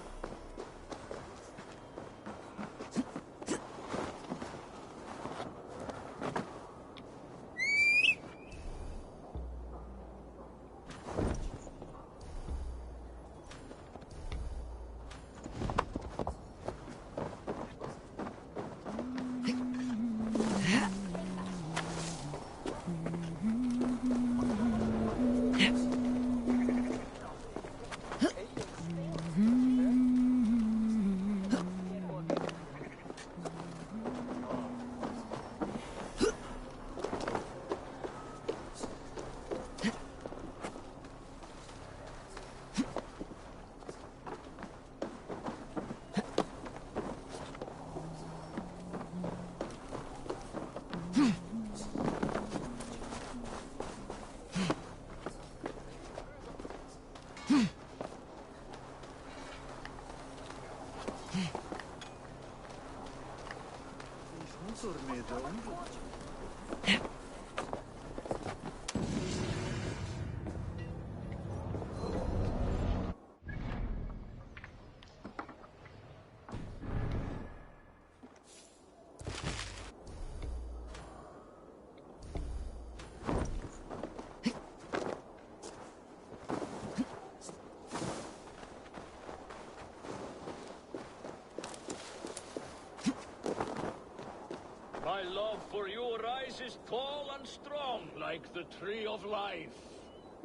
for you rises tall and strong like the tree of life.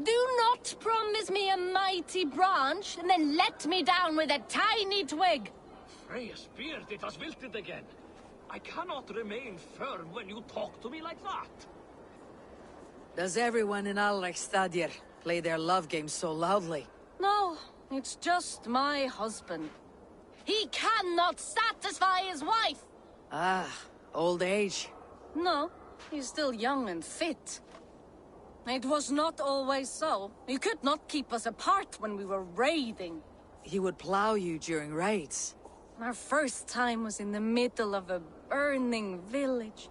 Do not promise me a mighty branch and then let me down with a tiny twig. Freya's beard, it has wilted again. I cannot remain firm when you talk to me like that. Does everyone in Alrekstadir play their love game so loudly? No, it's just my husband. He cannot satisfy his wife. Ah, old age. No, he's still young and fit. It was not always so. He could not keep us apart when we were raiding. He would plow you during raids. Our first time was in the middle of a burning village.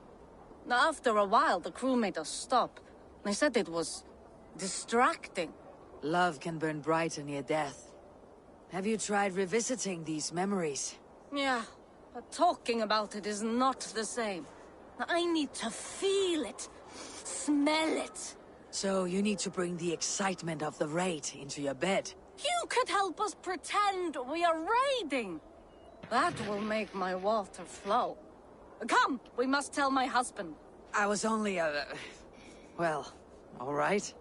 After a while, the crew made us stop. They said it was distracting. Love can burn brighter near death. Have you tried revisiting these memories? Yeah, but talking about it is not the same. I need to feel it, smell it. So you need to bring the excitement of the raid into your bed. You could help us pretend we are raiding. That will make my water flow. Come, we must tell my husband. I was only well, all right.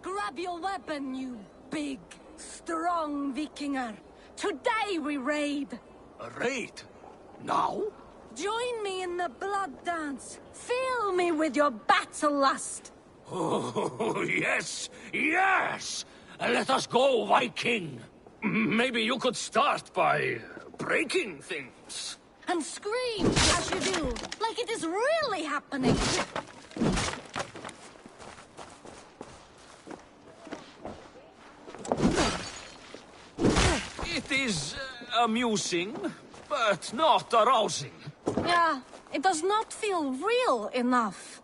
Grab your weapon, you big, strong Vikinger. Today we raid. A raid? Now? Join me in the blood dance. Fill me with your battle lust. Oh, yes, yes! Let us go, Viking. Maybe you could start by breaking things. And scream as you do, like it is really happening. It is amusing, but not arousing. Yeah, it does not feel real enough.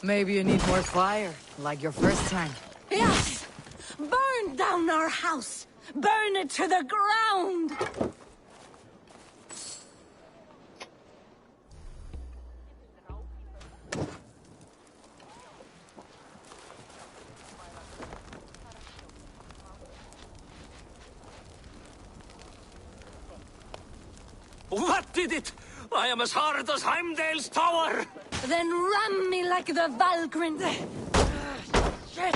Maybe you need more fire, like your first time. Yes! Burn down our house! Burn it to the ground! What did it? I am as hard as Heimdall's tower! Then ram me like the Valkyrie. Shit!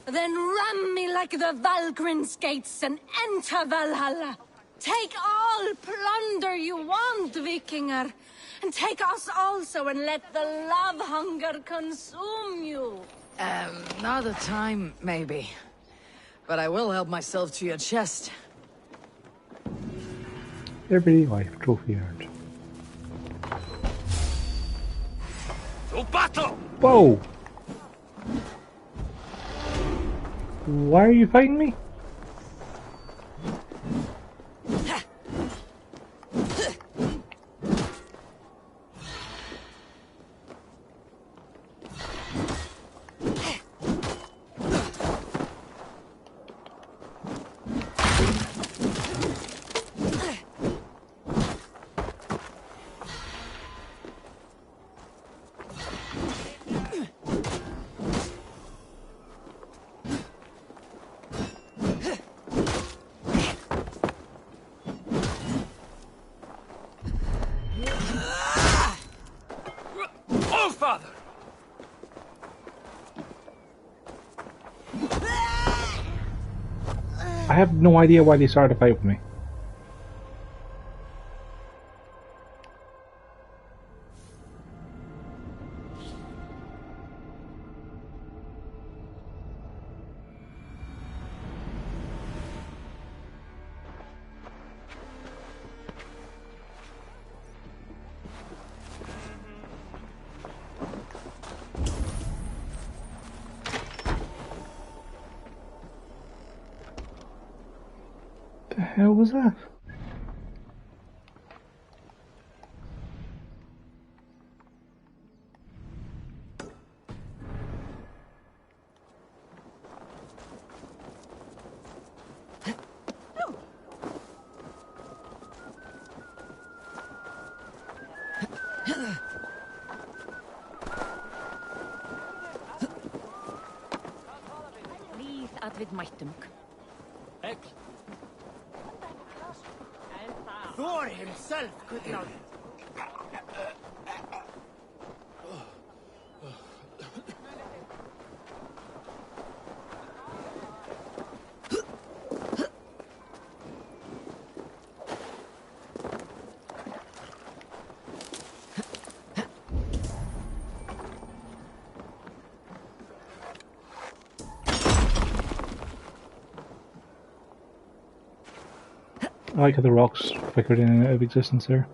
Then ram me like the Valkyrin's gates and enter Valhalla. Take all plunder you want, Vikinger. And take us also and let the love hunger consume you. Another time, maybe. But I will help myself to your chest. Every life trophy earned. To battle! Whoa! Why are you fighting me? I have no idea why they started a fight with me. The hell was that? vid maitumk. Thor himself could not. I like how the rocks flickered in and out of existence there.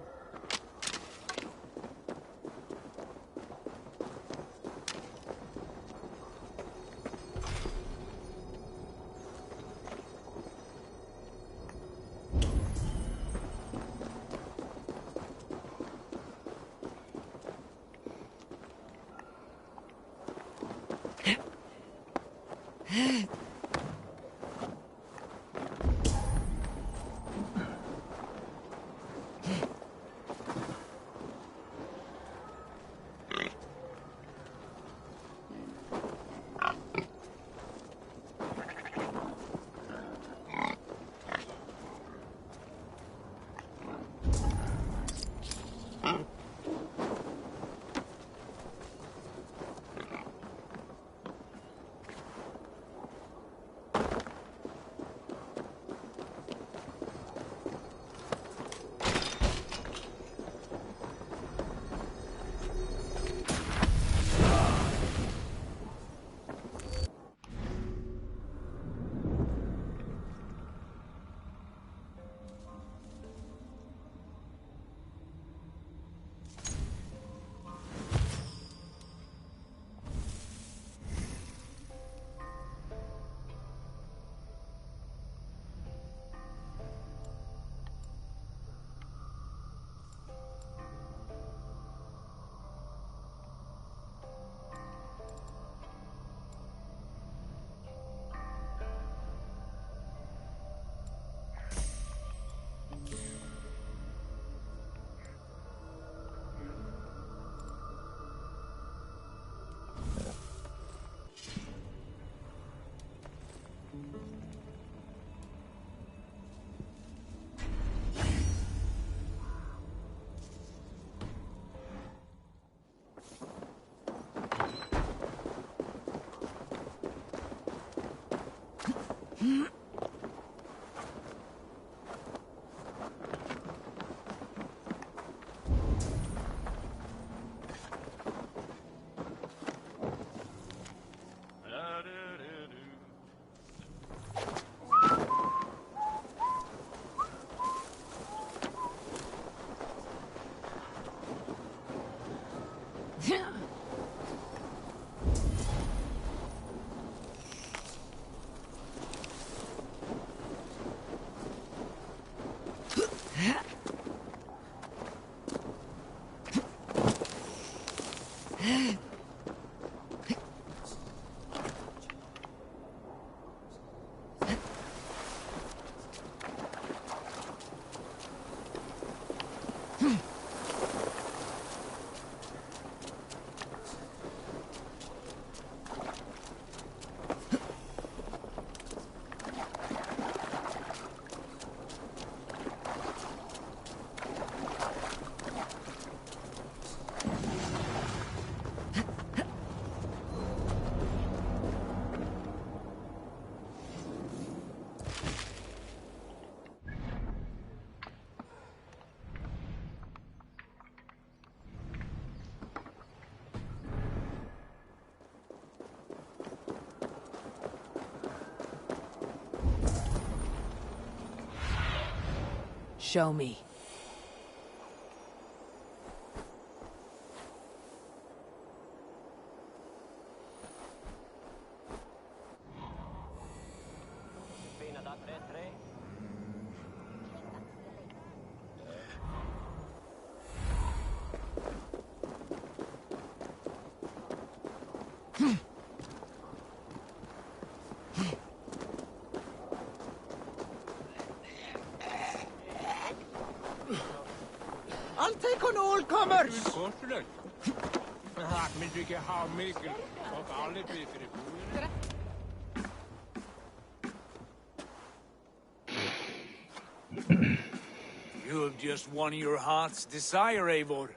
Show me. I'll take on all comers! You have just won your heart's desire, Eivor.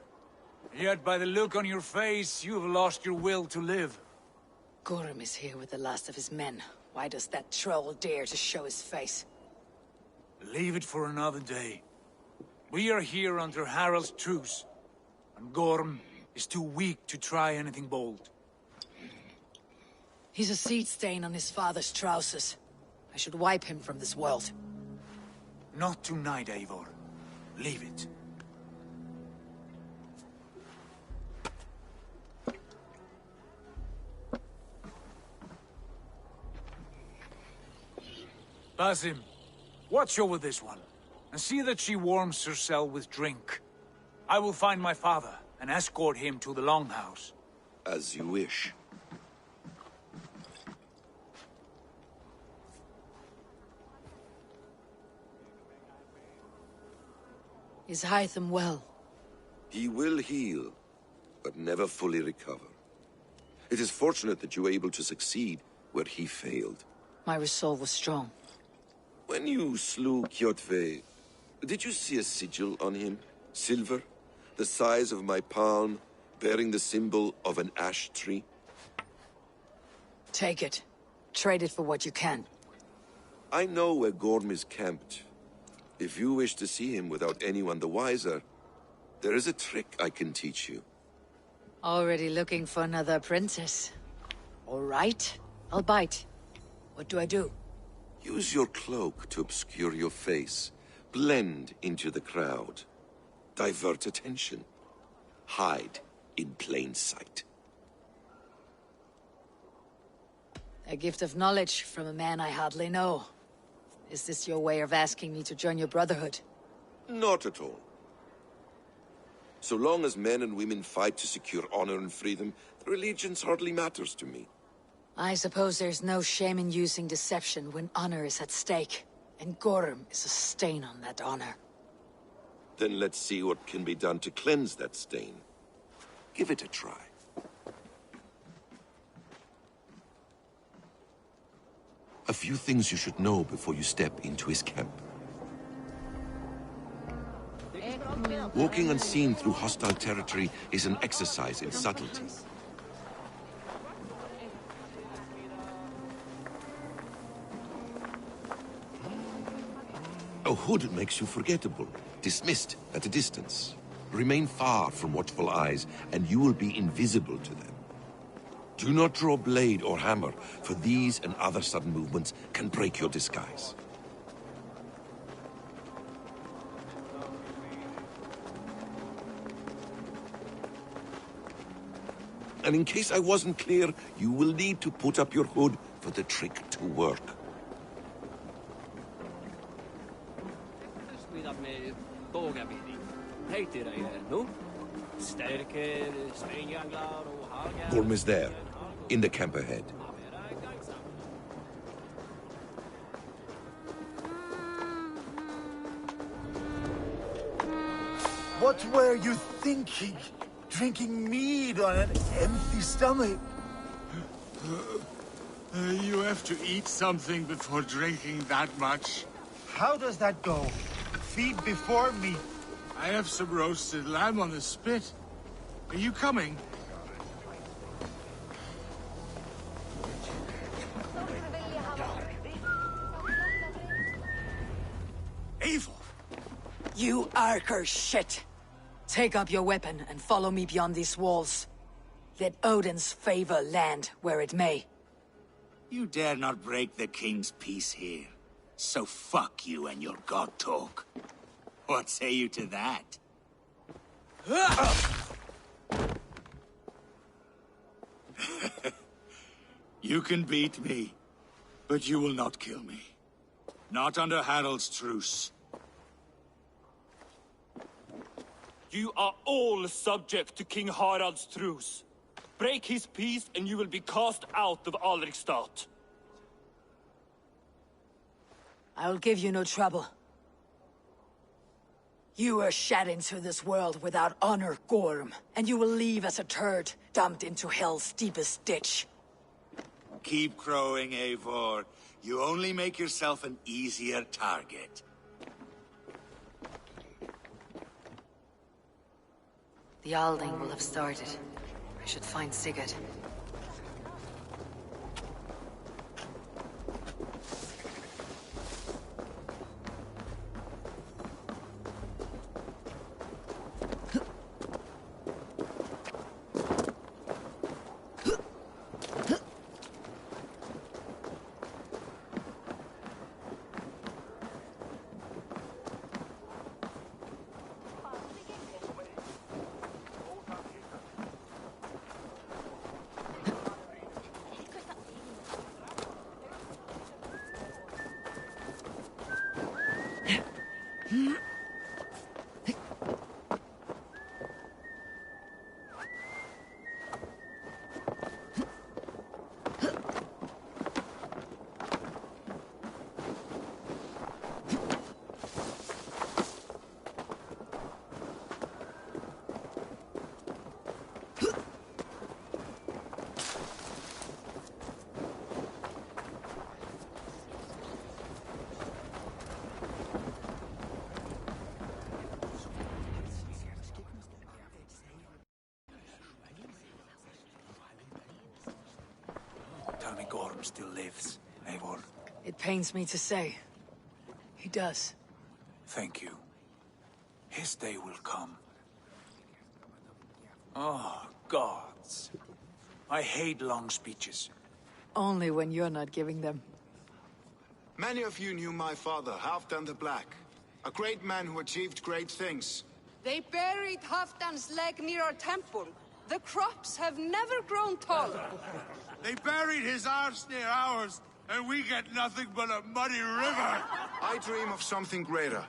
Yet by the look on your face, you have lost your will to live. Gorm is here with the last of his men. Why does that troll dare to show his face? Leave it for another day. We are here under Harald's truce, and Gorm is too weak to try anything bold. He's a seed stain on his father's trousers. I should wipe him from this world. Not tonight, Eivor. Leave it. Basim, watch over this one, and see that she warms herself with drink. I will find my father, and escort him to the Longhouse. As you wish. Is Hytham well? He will heal, but never fully recover. It is fortunate that you were able to succeed where he failed. My resolve was strong. When you slew Kjotve, did you see a sigil on him? Silver? The size of my palm, bearing the symbol of an ash tree? Take it. Trade it for what you can. I know where Gorm is camped. If you wish to see him without anyone the wiser, there is a trick I can teach you. Already looking for another apprentice. All right, I'll bite. What do I do? Use your cloak to obscure your face. Blend into the crowd. Divert attention. Hide in plain sight. A gift of knowledge from a man I hardly know. Is this your way of asking me to join your brotherhood? Not at all. So long as men and women fight to secure honor and freedom, their allegiance hardly matters to me. I suppose there's no shame in using deception when honor is at stake. And Gorm is a stain on that honor. Then let's see what can be done to cleanse that stain. Give it a try. A few things you should know before you step into his camp. Walking unseen through hostile territory is an exercise in subtlety. A hood makes you forgettable, dismissed at a distance. Remain far from watchful eyes, and you will be invisible to them. Do not draw blade or hammer, for these and other sudden movements can break your disguise. And in case I wasn't clear, you will need to put up your hood for the trick to work. Gorm is there, in the camp ahead. What were you thinking? Drinking mead on an empty stomach? You have to eat something before drinking that much. How does that go? Feed before meat. I have some roasted lamb on the spit. Are you coming? Eivor! You Arker shit! Take up your weapon and follow me beyond these walls. Let Odin's favor land where it may. You dare not break the king's peace here. So fuck you and your god talk. What say you to that? You can beat me, but you will not kill me. Not under Harald's truce. You are all subject to King Harald's truce. Break his peace and you will be cast out of Alrikstad. I will give you no trouble. You were shed into this world without honor, Gorm, and you will leave as a turd, dumped into hell's deepest ditch. Keep crowing, Eivor. You only make yourself an easier target. The Alding will have started. I should find Sigurd. Tell me Gorm still lives, Eivor. It pains me to say. He does. Thank you. His day will come. Oh, gods. I hate long speeches. Only when you're not giving them. Many of you knew my father, Halfdan the Black. A great man who achieved great things. They buried Halfdan's leg near our temple. The crops have never grown taller. They buried his arse near ours, and we get nothing but a muddy river. I dream of something greater.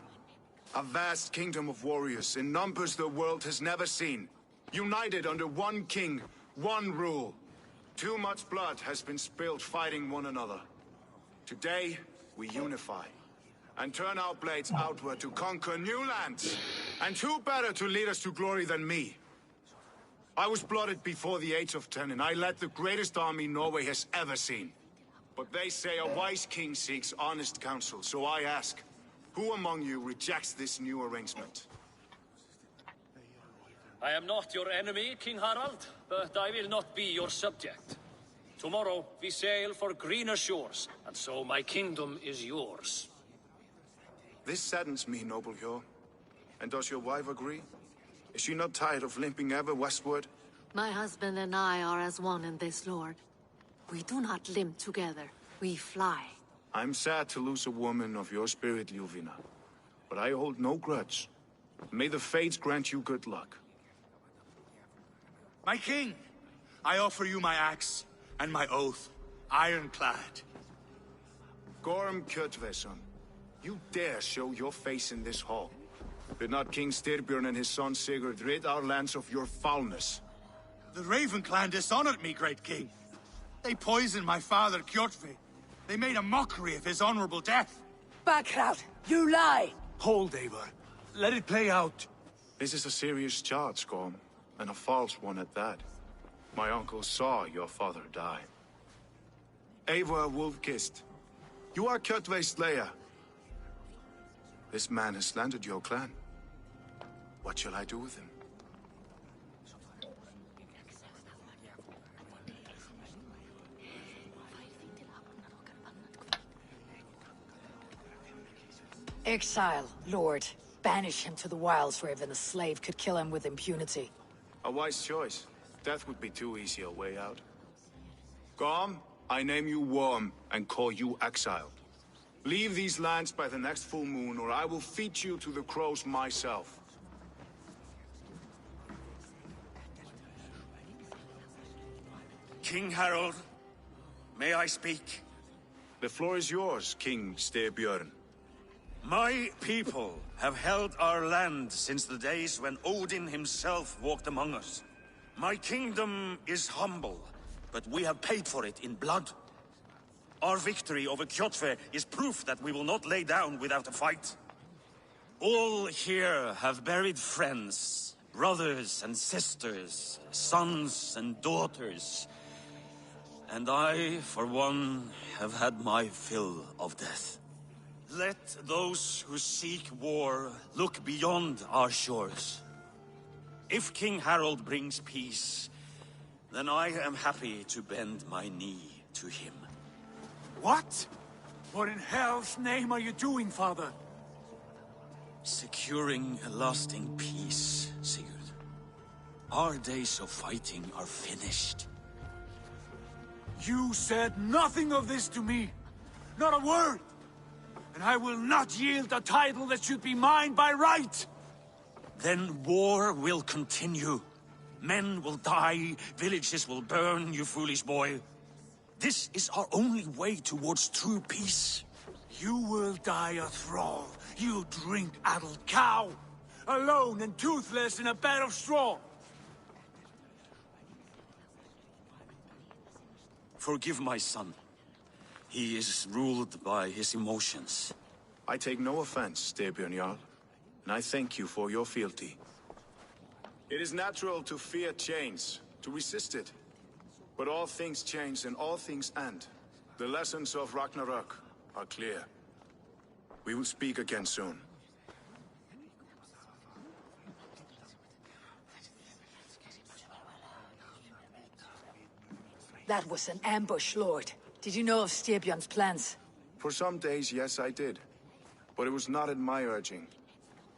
A vast kingdom of warriors in numbers the world has never seen. United under one king, one rule. Too much blood has been spilled fighting one another. Today, we unify. And turn our blades outward to conquer new lands. And who better to lead us to glory than me? I was blooded before the age of 10, and I led the greatest army Norway has ever seen. But they say a wise king seeks honest counsel, so I ask, who among you rejects this new arrangement? I am not your enemy, King Harald, but I will not be your subject. Tomorrow, we sail for greener shores, and so my kingdom is yours. This saddens me, noble Hjor. And does your wife agree? Is she not tired of limping ever westward? My husband and I are as one in this, Lord. We do not limp together. We fly. I'm sad to lose a woman of your spirit, Ljuvina. But I hold no grudge. May the fates grant you good luck. My king, I offer you my axe and my oath, ironclad. Gorm Kjotveson, you dare show your face in this hall. Did not King Styrbjörn and his son Sigurd rid our lands of your foulness? The Raven clan dishonored me, great king. They poisoned my father, Kjotve. They made a mockery of his honorable death. Backrout, you lie! Hold, Eivor. Let it play out. This is a serious charge, Gorm, and a false one at that. My uncle saw your father die. Eivor Wolf-Kissed, you are Kjotve's slayer. This man has slandered your clan. What shall I do with him? Exile, Lord. Banish him to the wilds where even a slave could kill him with impunity. A wise choice. Death would be too easy a way out. Gorm, I name you Worm and call you exiled. Leave these lands by the next full moon, or I will feed you to the crows myself. King Harold, may I speak? The floor is yours, King Styrbjörn. My people have held our land since the days when Odin himself walked among us. My kingdom is humble, but we have paid for it in blood. Our victory over Kjotve is proof that we will not lay down without a fight. All here have buried friends, brothers and sisters, sons and daughters. And I, for one, have had my fill of death. Let those who seek war look beyond our shores. If King Harold brings peace, then I am happy to bend my knee to him. What? What in hell's name are you doing, father? Securing a lasting peace, Sigurd. Our days of fighting are finished. You said nothing of this to me. Not a word. And I will not yield a title that should be mine by right. Then war will continue. Men will die, villages will burn, you foolish boy. This is our only way towards true peace. You will die a thrall, you drink-addled cow! Alone and toothless in a bed of straw! Forgive my son. He is ruled by his emotions. I take no offense, Styrbjörn Jarl, and I thank you for your fealty. It is natural to fear change, to resist it. But all things change and all things end. The lessons of Ragnarok are clear. We will speak again soon. That was an ambush, Lord. Did you know of Styrbjörn's plans? For some days, yes, I did. But it was not at my urging.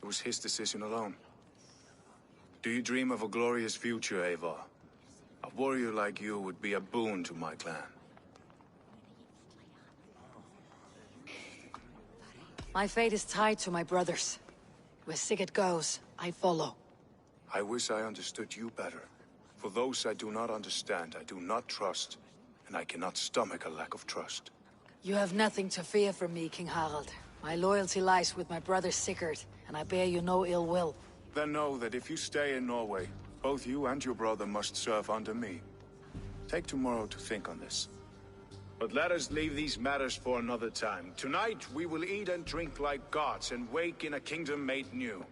It was his decision alone. Do you dream of a glorious future, Eivor? A warrior like you would be a boon to my clan. My fate is tied to my brothers. Where Sigurd goes, I follow. I wish I understood you better. For those I do not understand, I do not trust, and I cannot stomach a lack of trust. You have nothing to fear from me, King Harald. My loyalty lies with my brother Sigurd, and I bear you no ill will. Then know that if you stay in Norway, both you and your brother must serve under me. Take tomorrow to think on this. But let us leave these matters for another time. Tonight, we will eat and drink like gods and wake in a kingdom made new.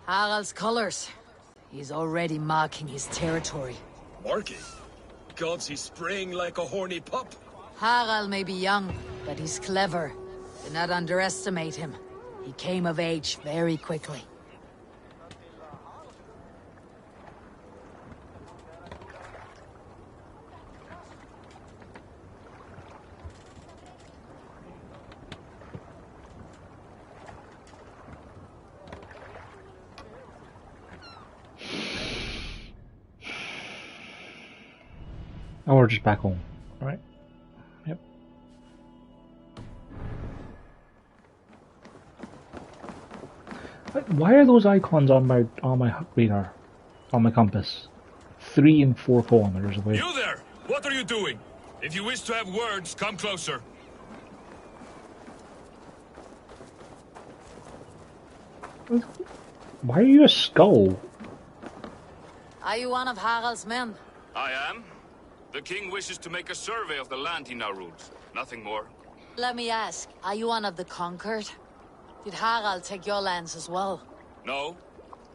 Harald's colors. He's already marking his territory. Marking? Gods, he's spraying like a horny pup. Harald may be young, but he's clever. Do not underestimate him. He came of age very quickly. Now we're just back home, right? Yep. Why are those icons on my radar, on my compass, 3 and 4 kilometers away? You there! What are you doing? If you wish to have words, come closer. Why are you a skull? Are you one of Harald's men? I am. The king wishes to make a survey of the land he now rules. Nothing more. Let me ask, are you one of the conquered? Did Harald take your lands as well? No.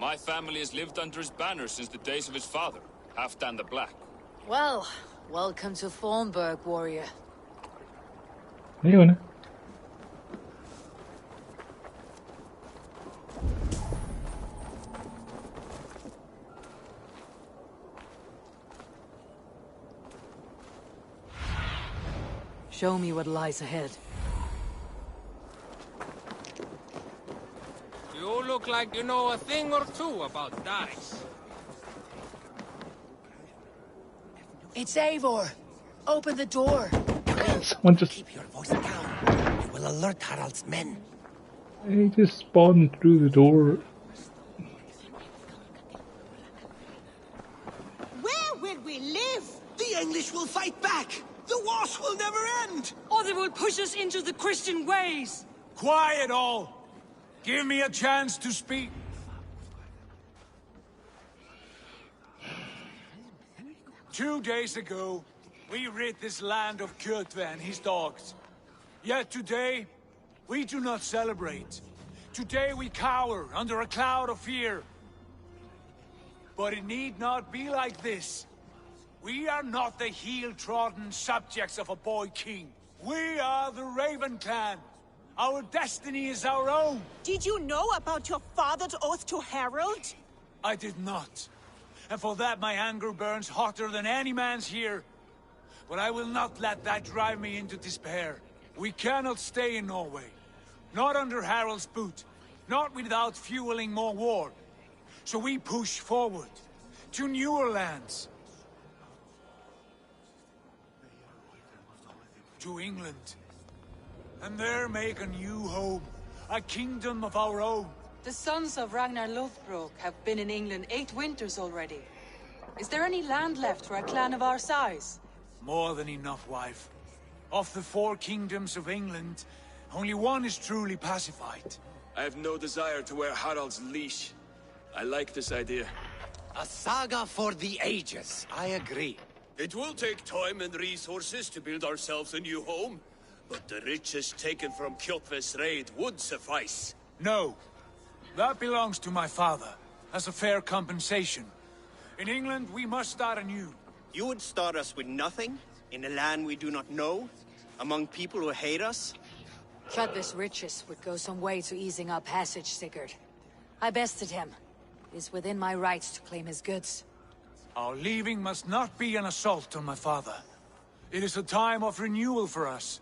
My family has lived under his banner since the days of his father, Halfdan the Black. Well, welcome to Fornburg, warrior. What are you doing? Show me what lies ahead. You look like you know a thing or two about dice. It's Eivor. Open the door. Someone just... Keep your voice down. You will alert Harald's men. He just spawned through the door. Where will we live? The English will fight back! The wars will never end! Or they will push us into the Christian ways! Quiet all! Give me a chance to speak. 2 days ago, we rid this land of Kjotve and his dogs. Yet today, we do not celebrate. Today we cower under a cloud of fear. But it need not be like this. We are not the heel-trodden subjects of a boy king. We are the Raven clan. Our destiny is our own. Did you know about your father's oath to Harold? I did not. And for that my anger burns hotter than any man's here. But I will not let that drive me into despair. We cannot stay in Norway. Not under Harold's boot. Not without fueling more war. So we push forward. To newer lands. To England. And there make a new home. A kingdom of our own. The sons of Ragnar Lothbrok have been in England 8 winters already. Is there any land left for a clan of our size? More than enough, wife. Of the 4 kingdoms of England, only one is truly pacified. I have no desire to wear Harald's leash. I like this idea. A saga for the ages, I agree. It will take time and resources to build ourselves a new home, but the riches taken from Kjotve's raid would suffice. No. That belongs to my father, as a fair compensation. In England, we must start anew. You would start us with nothing? In a land we do not know? Among people who hate us? Kjotve's riches would go some way to easing our passage, Sigurd. I bested him. It is within my rights to claim his goods. Our leaving must not be an assault on my father. It is a time of renewal for us.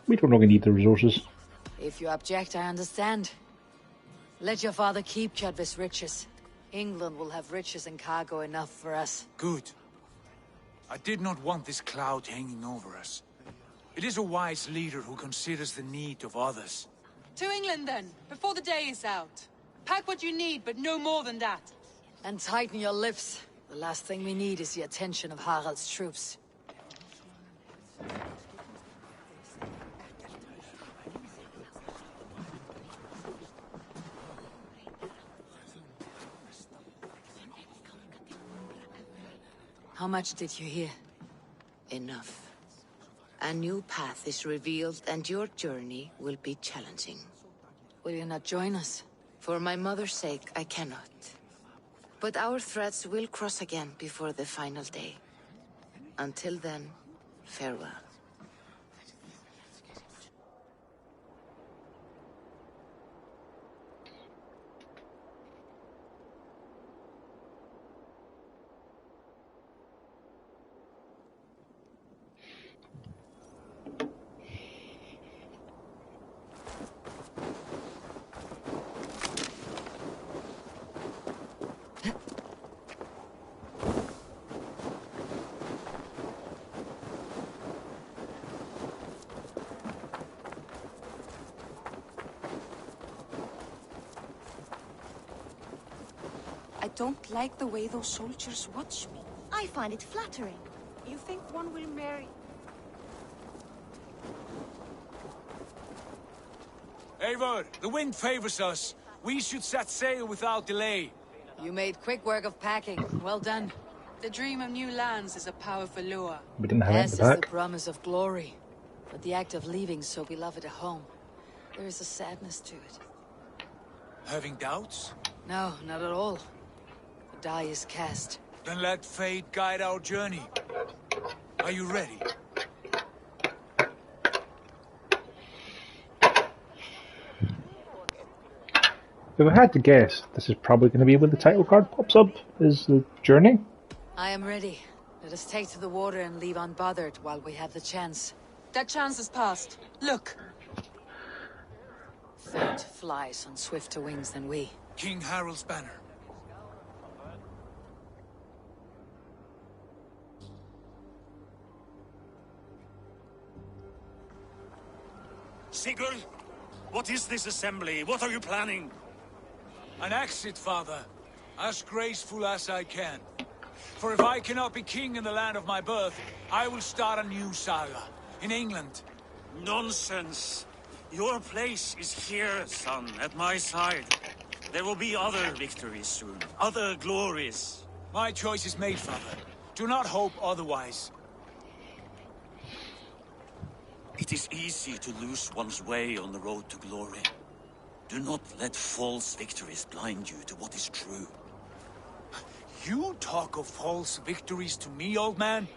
We don't really need the resources. If you object, I understand. Let your father keep Kjotve's riches. England will have riches and cargo enough for us. Good. I did not want this cloud hanging over us. It is a wise leader who considers the need of others. To England then, before the day is out. Pack what you need, but no more than that. And tighten your lips. The last thing we need is the attention of Harald's troops. How much did you hear? Enough. A new path is revealed, and your journey will be challenging. Will you not join us? For my mother's sake, I cannot. But our threads will cross again before the final day. Until then, farewell. I don't like the way those soldiers watch me. I find it flattering. You think one will marry... Eivor, the wind favors us. We should set sail without delay. You made quick work of packing. Well done. The dream of new lands is a powerful lure. We didn't have As it is back. the promise of glory. But the act of leaving so beloved a home, there is a sadness to it. Having doubts? No, not at all. The die is cast. Then let fate guide our journey. Are you ready? If I had to guess, this is probably going to be where the title card pops up, is the journey. I am ready. Let us take to the water and leave unbothered while we have the chance. That chance is past. Look. Fate flies on swifter wings than we. King Harald's banner. Sigurd, what is this assembly? What are you planning? An exit, father. As graceful as I can. For if I cannot be king in the land of my birth, I will start a new saga. In England. Nonsense. Your place is here, son, at my side. There will be other victories soon. Other glories. My choice is made, father. Do not hope otherwise. It is easy to lose one's way on the road to glory. Do not let false victories blind you to what is true. You talk of false victories to me, old man?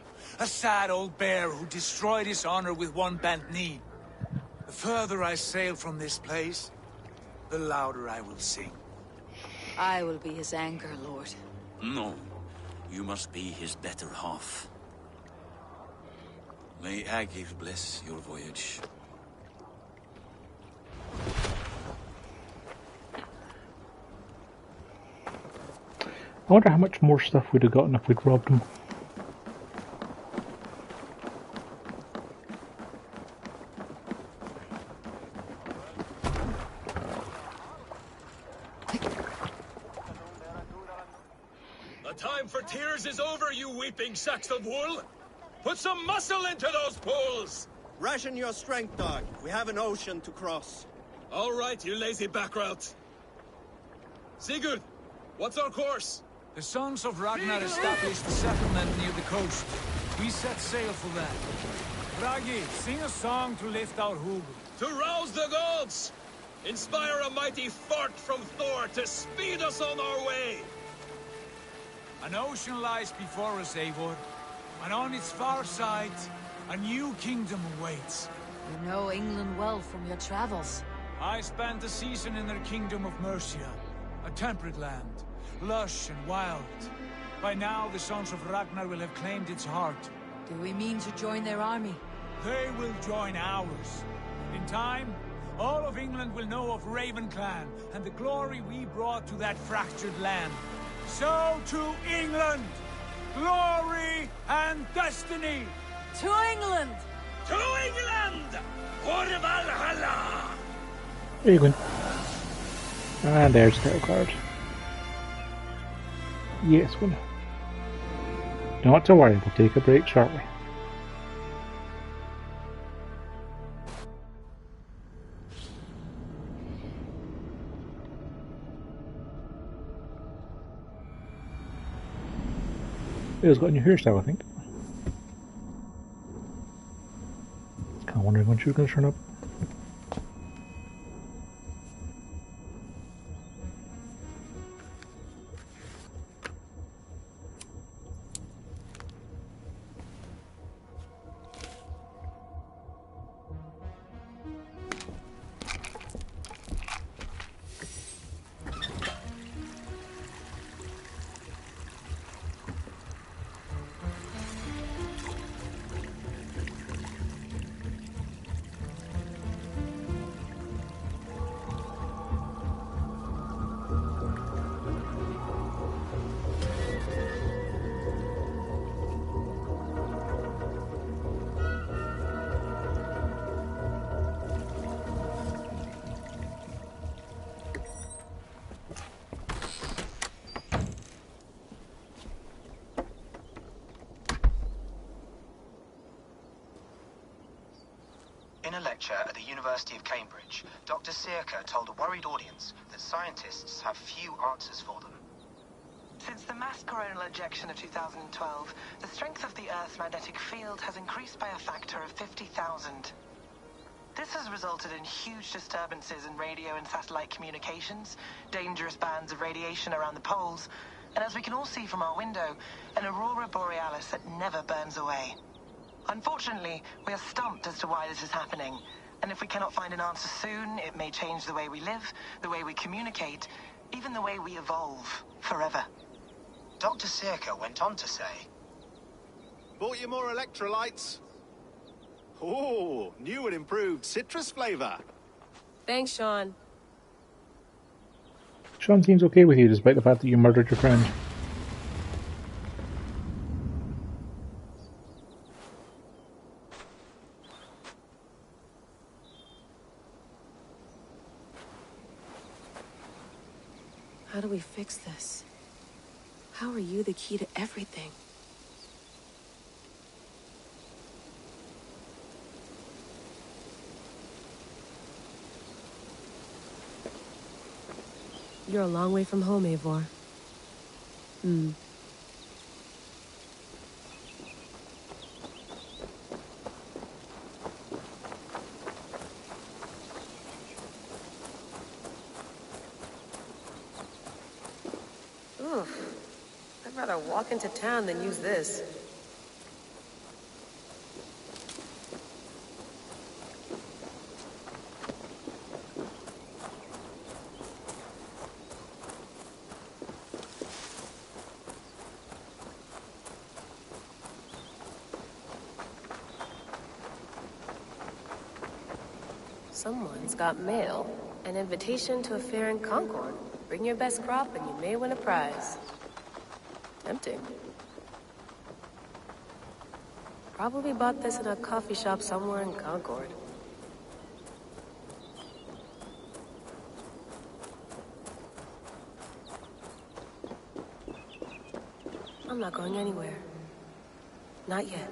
A sad old bear who destroyed his honor with one bent knee. The further I sail from this place, the louder I will sing. I will be his anchor, Lord. No. You must be his better half. May Agir bless your voyage. I wonder how much more stuff we'd have gotten if we'd robbed him. The time for tears is over, you weeping sacks of wool! Put some muscle into those poles! Ration your strength, dog. We have an ocean to cross. All right, you lazy backrout. Sigurd, what's our course? The sons of Ragnar established a settlement near the coast. We set sail for that. Ragi, sing a song to lift our hugel. To rouse the gods! Inspire a mighty fart from Thor to speed us on our way! An ocean lies before us, Eivor. And on its far side, a new kingdom awaits. You know England well from your travels. I spent a season in their kingdom of Mercia, a temperate land, lush and wild. By now, the sons of Ragnar will have claimed its heart. Do we mean to join their army? They will join ours. In time, all of England will know of Raven Clan and the glory we brought to that fractured land. So to England! Glory and destiny! To England! To England! For Valhalla! There you go. And there's the title card. Yes, one. Not to worry, we'll take a break shortly. It's got a new hairstyle, I think. Kind of wondering when she was going to turn up. In a lecture at the University of Cambridge, Dr. Sirka told a worried audience that scientists have few answers for them. Since the mass coronal ejection of 2012, the strength of the Earth's magnetic field has increased by a factor of 50,000. This has resulted in huge disturbances in radio and satellite communications, dangerous bands of radiation around the poles, and as we can all see from our window, an aurora borealis that never burns away. Unfortunately, we are stumped as to why this is happening, and if we cannot find an answer soon, it may change the way we live, the way we communicate, even the way we evolve, forever. Dr. Sirka went on to say, Bought you more electrolytes? Oh, new and improved citrus flavor. Thanks, Sean. Sean seems okay with you despite the fact that you murdered your friend. How do we fix this? How are you the key to everything? You're a long way from home, Eivor. Oof. I'd rather walk into town than use this. Someone's got mail. An invitation to a fair in Concord. Bring your best crop and you may win a prize. Tempting. Probably bought this in a coffee shop somewhere in Concord. I'm not going anywhere. Not yet.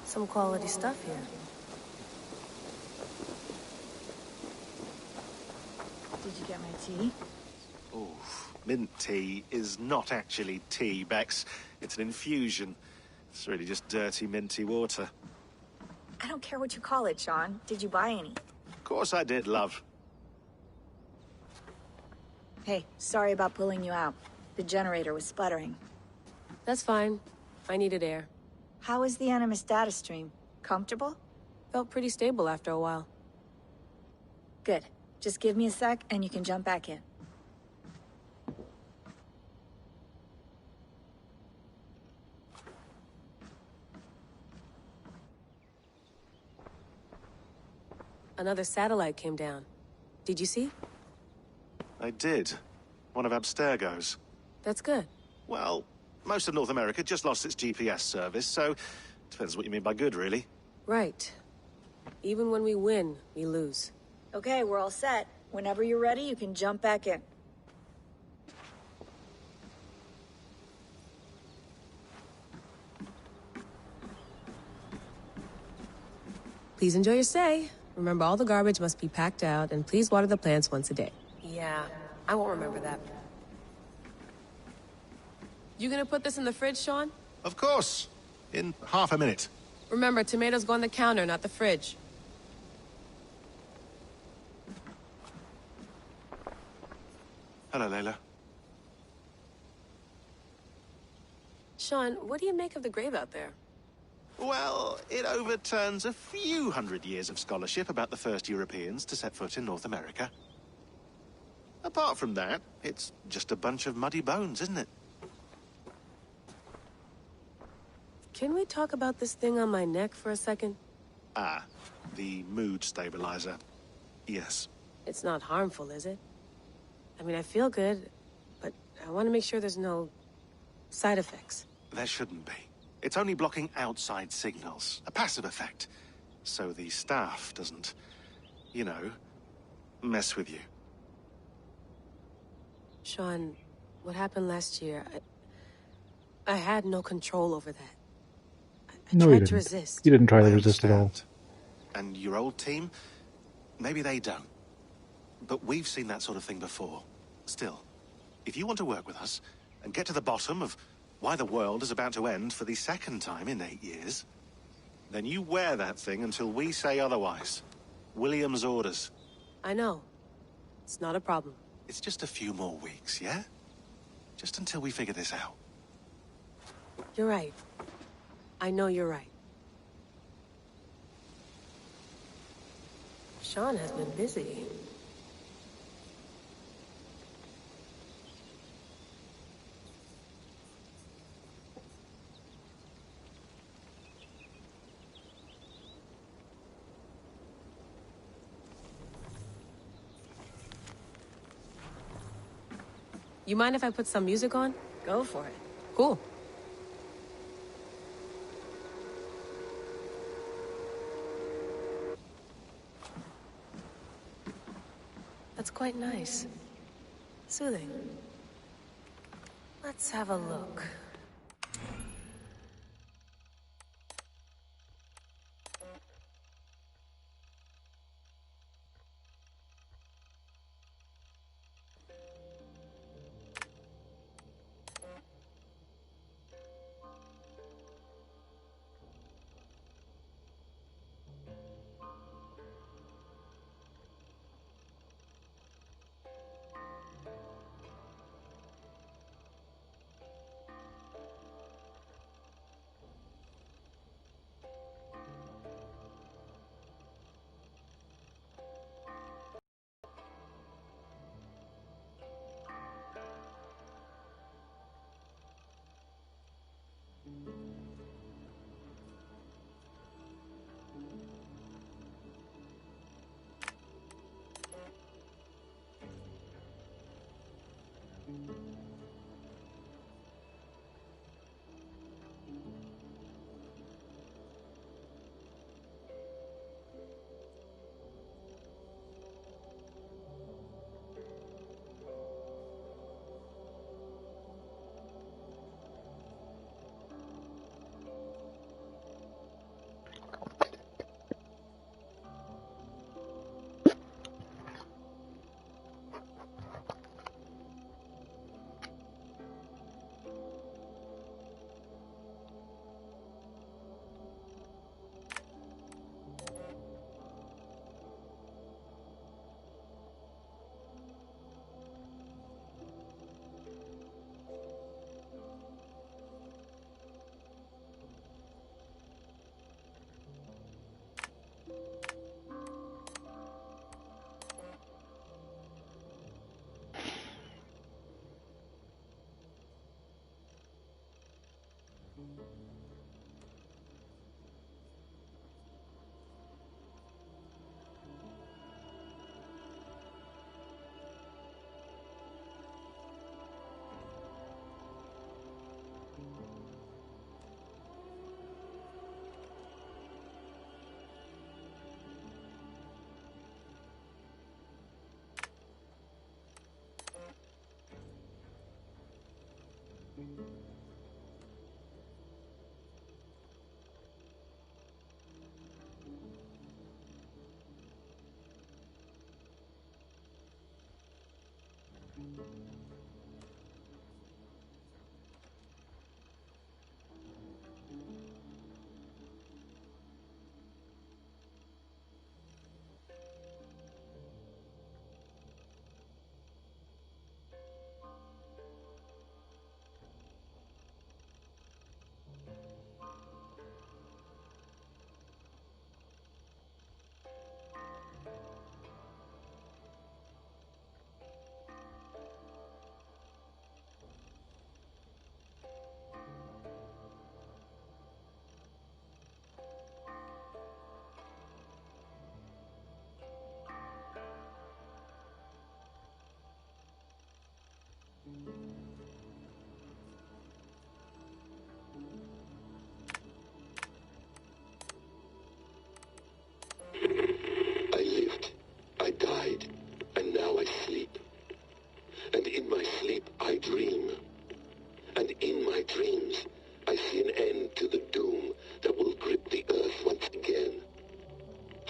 Some quality stuff here. Did you get my tea? Oh, mint tea is not actually tea, Bex. It's an infusion. It's really just dirty, minty water. I don't care what you call it, Sean. Did you buy any? Of course I did, love. Hey, sorry about pulling you out. The generator was sputtering. That's fine. I needed air. How is the Animus data stream? Comfortable? Felt pretty stable after a while. Good. Just give me a sec and you can jump back in. Another satellite came down. Did you see? I did. One of Abstergo's. That's good. Well, most of North America just lost its GPS service, so depends what you mean by good, really. Right. Even when we win, we lose. Okay, we're all set. Whenever you're ready, you can jump back in. Please enjoy your stay. Remember, all the garbage must be packed out, and please water the plants once a day. Yeah, I won't remember that. You gonna put this in the fridge, Sean? Of course. In half a minute. Remember, tomatoes go on the counter, not the fridge. Hello, Layla. Sean, what do you make of the grave out there? Well, it overturns a few hundred years of scholarship about the first Europeans to set foot in North America. Apart from that, it's just a bunch of muddy bones, isn't it? Can we talk about this thing on my neck for a second? Ah, the mood stabilizer. Yes. It's not harmful, is it? I mean, I feel good, but I want to make sure there's no side effects. There shouldn't be. It's only blocking outside signals, a passive effect. So the staff doesn't, you know, mess with you. Sean, what happened last year, I had no control over that. I No, you tried didn't. to resist. You didn't try to resist at all. And your old team, maybe they don't. But we've seen that sort of thing before. Still, if you want to work with us and get to the bottom of why the world is about to end for the second time in 8 years, then you wear that thing until we say otherwise. William's orders. I know. It's not a problem. It's just a few more weeks, yeah? Just until we figure this out. You're right. I know you're right. Sean has been busy. You mind if I put some music on? Go for it. Cool. That's quite nice. Soothing. Let's have a look. I lived, I died, and now I sleep. And in my sleep I dream. And in my dreams I see an end to the doom that will grip the earth once again.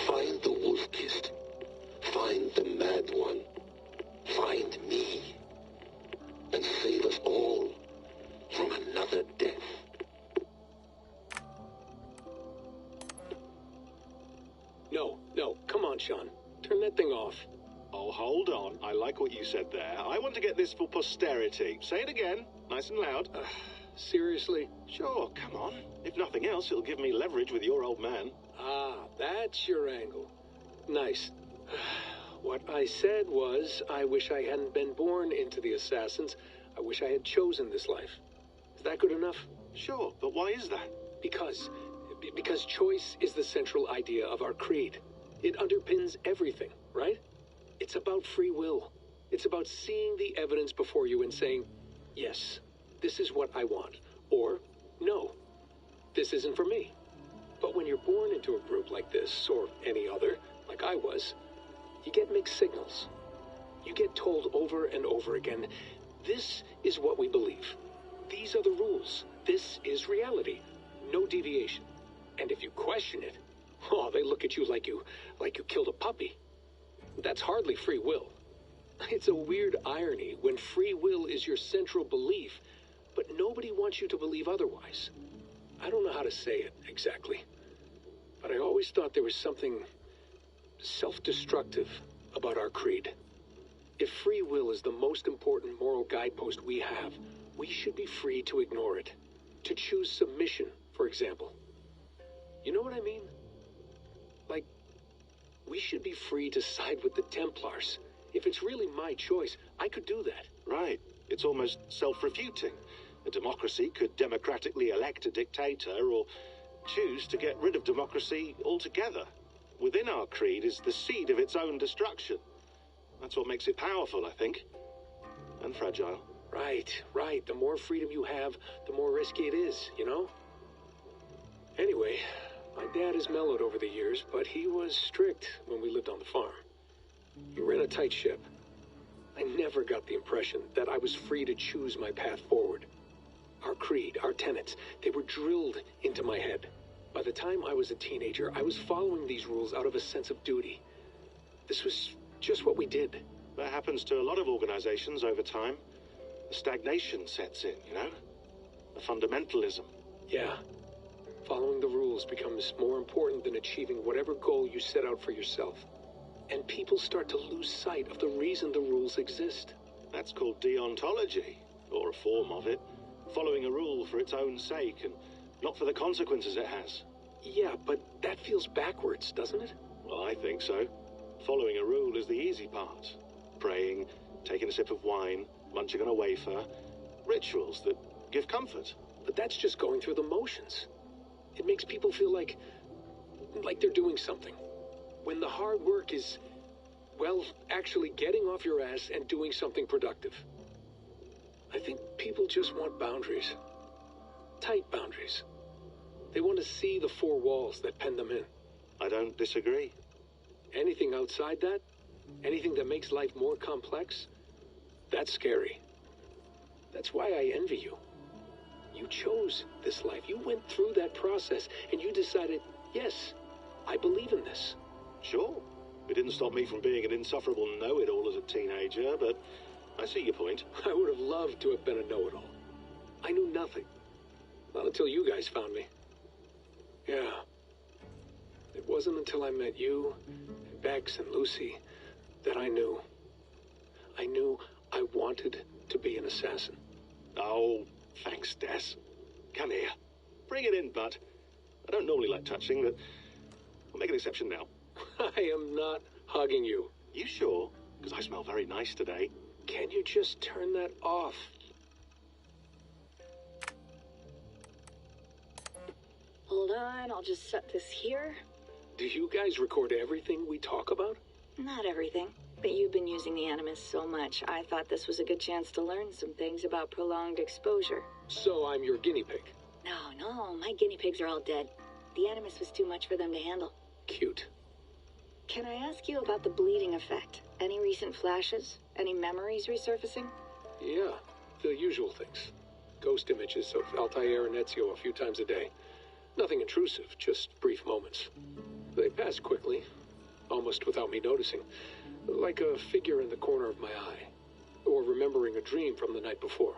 Find the wolf-kissed. Find the mad one. Find me. And save us all from another death. No, come on, Sean. Turn that thing off. Oh, hold on. I like what you said there. I want to get this for posterity. Say it again, nice and loud. Seriously? Sure, come on. If nothing else, it'll give me leverage with your old man. Ah, that's your angle. Nice. What I said was, I wish I hadn't been born into the Assassins. I wish I had chosen this life. Is that good enough? Sure, but why is that? Because choice is the central idea of our creed. It underpins everything, right? It's about free will. It's about seeing the evidence before you and saying, yes, this is what I want, or no, this isn't for me. But when you're born into a group like this, or any other, like I was, you get mixed signals. You get told over and over again, this is what we believe. These are the rules. This is reality. No deviation. And if you question it, oh, they look at you like you killed a puppy. That's hardly free will. It's a weird irony when free will is your central belief, but nobody wants you to believe otherwise. I don't know how to say it exactly, but I always thought there was something self-destructive about our creed. If free will is the most important moral guidepost we have, we should be free to ignore it. To choose submission, for example. You know what I mean? Like, we should be free to side with the Templars. If it's really my choice, I could do that. Right. It's almost self-refuting. A democracy could democratically elect a dictator or choose to get rid of democracy altogether. Within our creed is the seed of its own destruction. That's what makes it powerful, I think. And fragile. Right. The more freedom you have, the more risky it is, you know? Anyway, my dad has mellowed over the years, but he was strict when we lived on the farm. He ran a tight ship. I never got the impression that I was free to choose my path forward. Our creed, our tenets, they were drilled into my head. By the time I was a teenager, I was following these rules out of a sense of duty. This was just what we did. That happens to a lot of organizations over time. The stagnation sets in, you know? The fundamentalism. Yeah. Following the rules becomes more important than achieving whatever goal you set out for yourself. And people start to lose sight of the reason the rules exist. That's called deontology, or a form of it. Following a rule for its own sake, and not for the consequences it has. Yeah, but that feels backwards, doesn't it? Well, I think so. Following a rule is the easy part. Praying, taking a sip of wine, munching on a wafer. Rituals that give comfort. But that's just going through the motions. It makes people feel like they're doing something. When the hard work is, well, actually getting off your ass and doing something productive. I think people just want boundaries. Tight boundaries. They want to see the four walls that pen them in. I don't disagree. Anything outside that, anything that makes life more complex, that's scary. That's why I envy you. You chose this life. You went through that process, and you decided, yes, I believe in this. Sure. It didn't stop me from being an insufferable know-it-all as a teenager, but I see your point. I would have loved to have been a know-it-all. I knew nothing. Not until you guys found me. Yeah. It wasn't until I met you, and Bex and Lucy, that I knew. I knew I wanted to be an assassin. Oh, thanks, Des. Come here. Bring it in, bud. I don't normally like touching, but I'll make an exception now. I am not hugging you. You sure? Because I smell very nice today. Can you just turn that off? Hold on, I'll just set this here. Do you guys record everything we talk about? Not everything, but you've been using the Animus so much, I thought this was a good chance to learn some things about prolonged exposure. So I'm your guinea pig? No, my guinea pigs are all dead. The Animus was too much for them to handle. Cute. Can I ask you about the bleeding effect? Any recent flashes? Any memories resurfacing? Yeah, the usual things. Ghost images of Altair and Ezio a few times a day. Nothing intrusive, just brief moments. They pass quickly, almost without me noticing. Like a figure in the corner of my eye. Or remembering a dream from the night before.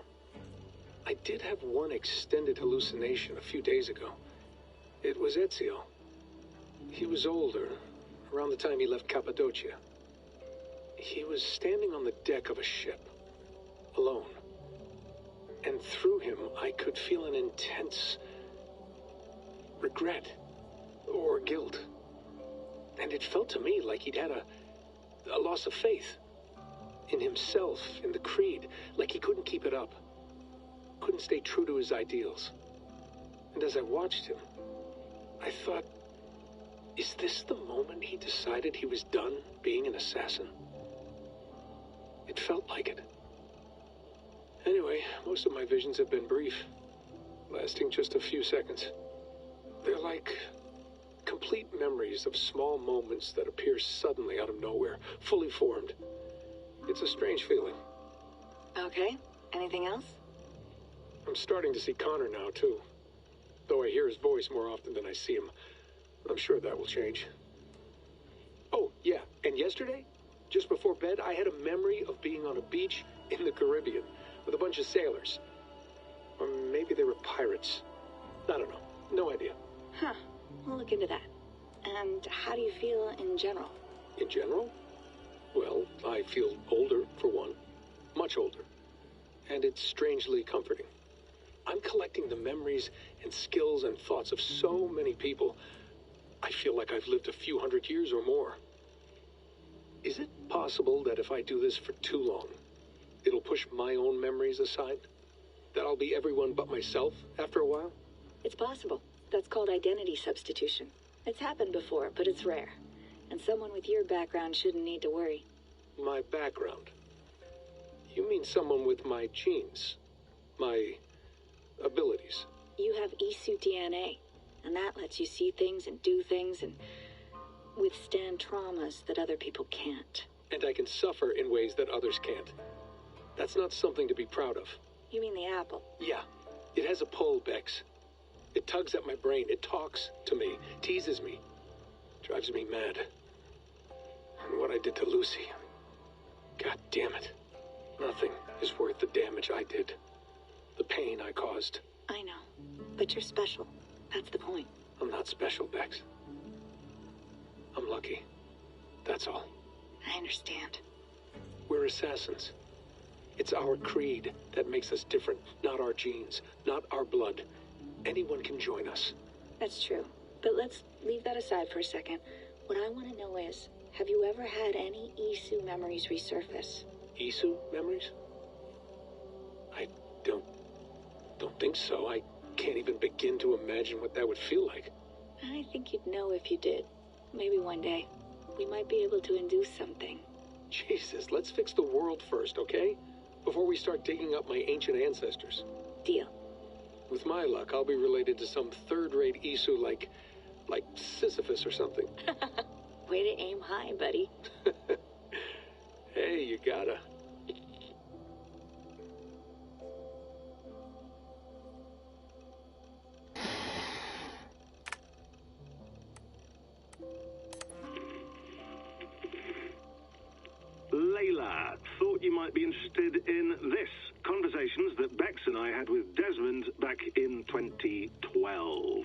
I did have one extended hallucination a few days ago. It was Ezio. He was older, around the time he left Cappadocia. He was standing on the deck of a ship, alone. And through him, I could feel an intense regret or guilt. And it felt to me like he'd had a loss of faith in himself, in the creed, like he couldn't keep it up, couldn't stay true to his ideals. And as I watched him, I thought, is this the moment he decided he was done being an assassin? It felt like it. Anyway, most of my visions have been brief, lasting just a few seconds. They're like complete memories of small moments that appear suddenly out of nowhere, fully formed. It's a strange feeling. Okay, anything else? I'm starting to see Connor now, too. Though I hear his voice more often than I see him. I'm sure that will change. Oh, yeah, and yesterday, just before bed, I had a memory of being on a beach in the Caribbean with a bunch of sailors. Or maybe they were pirates. I don't know. No idea. Huh. We'll look into that. And how do you feel in general? In general? Well, I feel older, for one. Much older. And it's strangely comforting. I'm collecting the memories and skills and thoughts of so many people. I feel like I've lived a few hundred years or more. Is it possible that if I do this for too long, it'll push my own memories aside? That I'll be everyone but myself after a while? It's possible. That's called identity substitution. It's happened before, but it's rare. And someone with your background shouldn't need to worry. My background? You mean someone with my genes? My abilities? You have Isu DNA, and that lets you see things and do things and withstand traumas that other people can't. And I can suffer in ways that others can't. That's not something to be proud of. You mean the apple? Yeah. It has a pull, Bex. It tugs at my brain. It talks to me. Teases me. Drives me mad. And what I did to Lucy. God damn it. Nothing is worth the damage I did. The pain I caused. I know. But you're special. That's the point. I'm not special, Bex. I'm lucky. That's all. I understand. We're assassins. It's our creed that makes us different, not our genes, not our blood. Anyone can join us. That's true. But let's leave that aside for a second. What I want to know is, have you ever had any Isu memories resurface? Isu memories? I don't think so. I can't even begin to imagine what that would feel like. I think you'd know if you did. Maybe one day, we might be able to induce something. Jesus, let's fix the world first, okay? Before we start digging up my ancient ancestors. Deal. With my luck, I'll be related to some third-rate Isu like Sisyphus or something. Way to aim high, buddy. Hey, you gotta. Layla, thought you might be interested in this. Conversations that Bex and I had with Desmond back in 2012.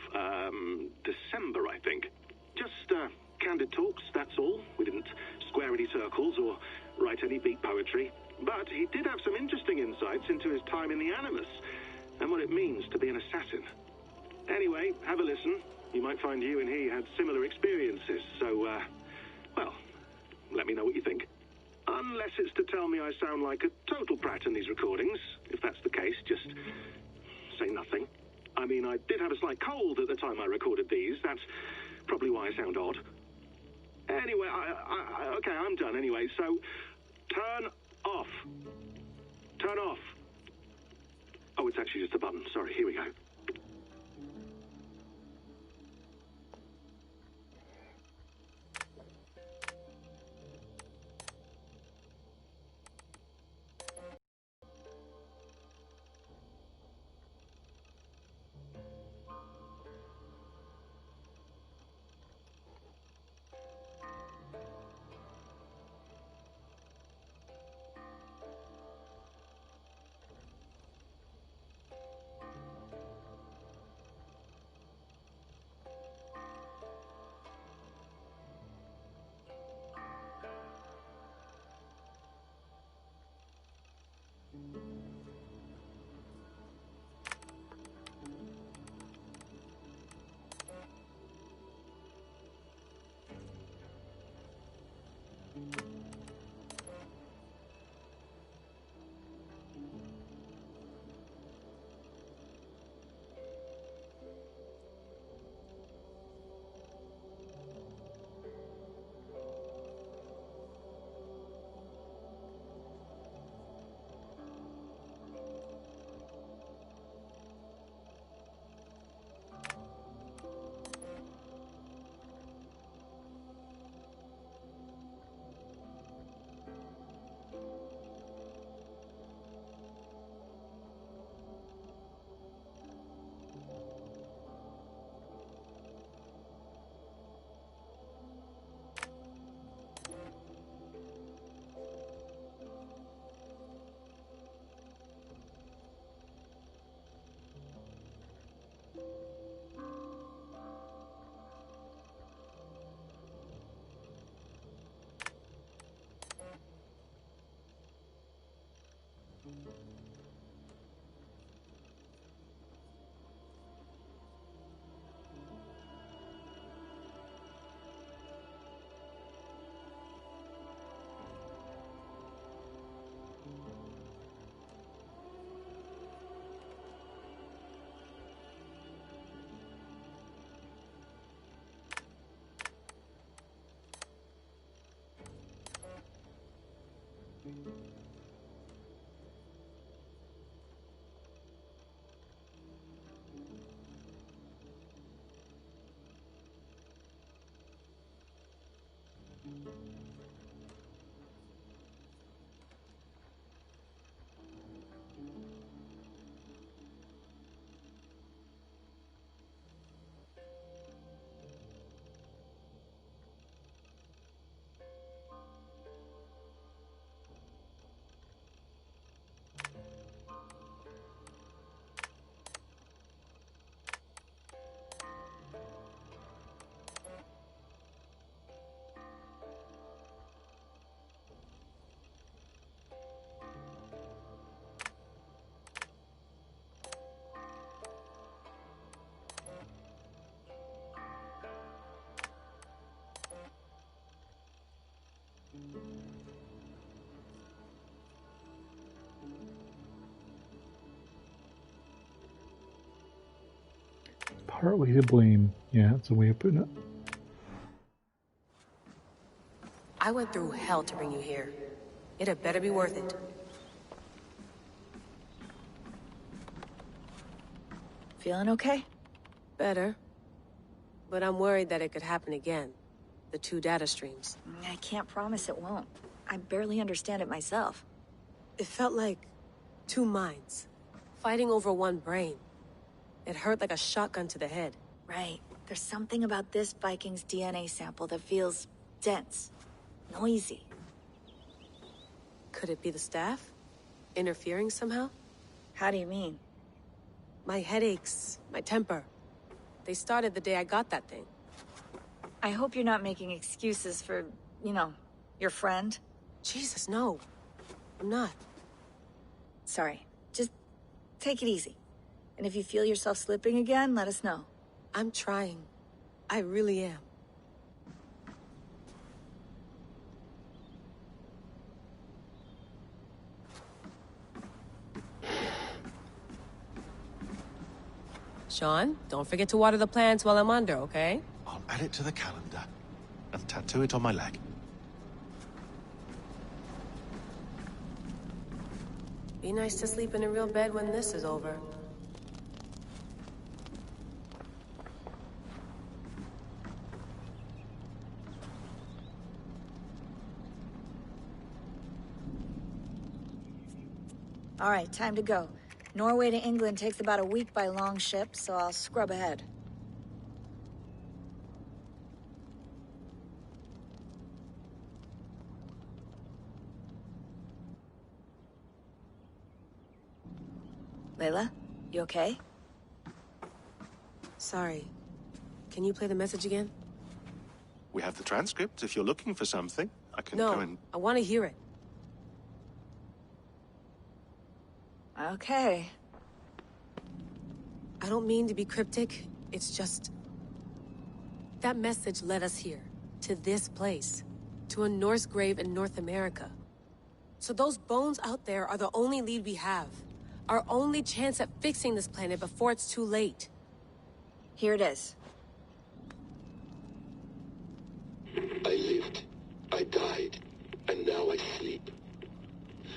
December, I think. Just candid talks, that's all. We didn't square any circles or write any beat poetry. But he did have some interesting insights into his time in the Animus and what it means to be an assassin. Anyway, have a listen. You might find you and he had similar experiences. So, well, let me know what you think. Unless it's to tell me I sound like a total brat in these recordings. If that's the case, just say nothing. I mean, I did have a slight cold at the time I recorded these. That's probably why I sound odd. Anyway, okay, I'm done anyway. So, turn off. Turn off. Oh, it's actually just a button. Sorry, here we go. Partly to blame. Yeah, that's a way of putting it. I went through hell to bring you here. It had better be worth it. Feeling okay? Better. But I'm worried that it could happen again. The two data streams. I can't promise it won't. I barely understand it myself. It felt like two minds, fighting over one brain. It hurt like a shotgun to the head. Right. There's something about this Viking's DNA sample that feels dense, noisy. Could it be the staff? Interfering somehow? How do you mean? My headaches, my temper. They started the day I got that thing. I hope you're not making excuses for, you know, your friend. Jesus, no. I'm not. Sorry. Just take it easy. And if you feel yourself slipping again, let us know. I'm trying. I really am. Sean, don't forget to water the plants while I'm under, okay? I'll add it to the calendar and tattoo it on my leg. Be nice to sleep in a real bed when this is over. All right, time to go. Norway to England takes about a week by long ship, so I'll scrub ahead. Layla, you okay? Sorry. Can you play the message again? We have the transcript. If you're looking for something, I can go and... No, I want to hear it. Okay. I don't mean to be cryptic. It's just... that message led us here. To this place. To a Norse grave in North America. So those bones out there are the only lead we have. Our only chance at fixing this planet before it's too late. Here it is. I lived, I died, and now I sleep.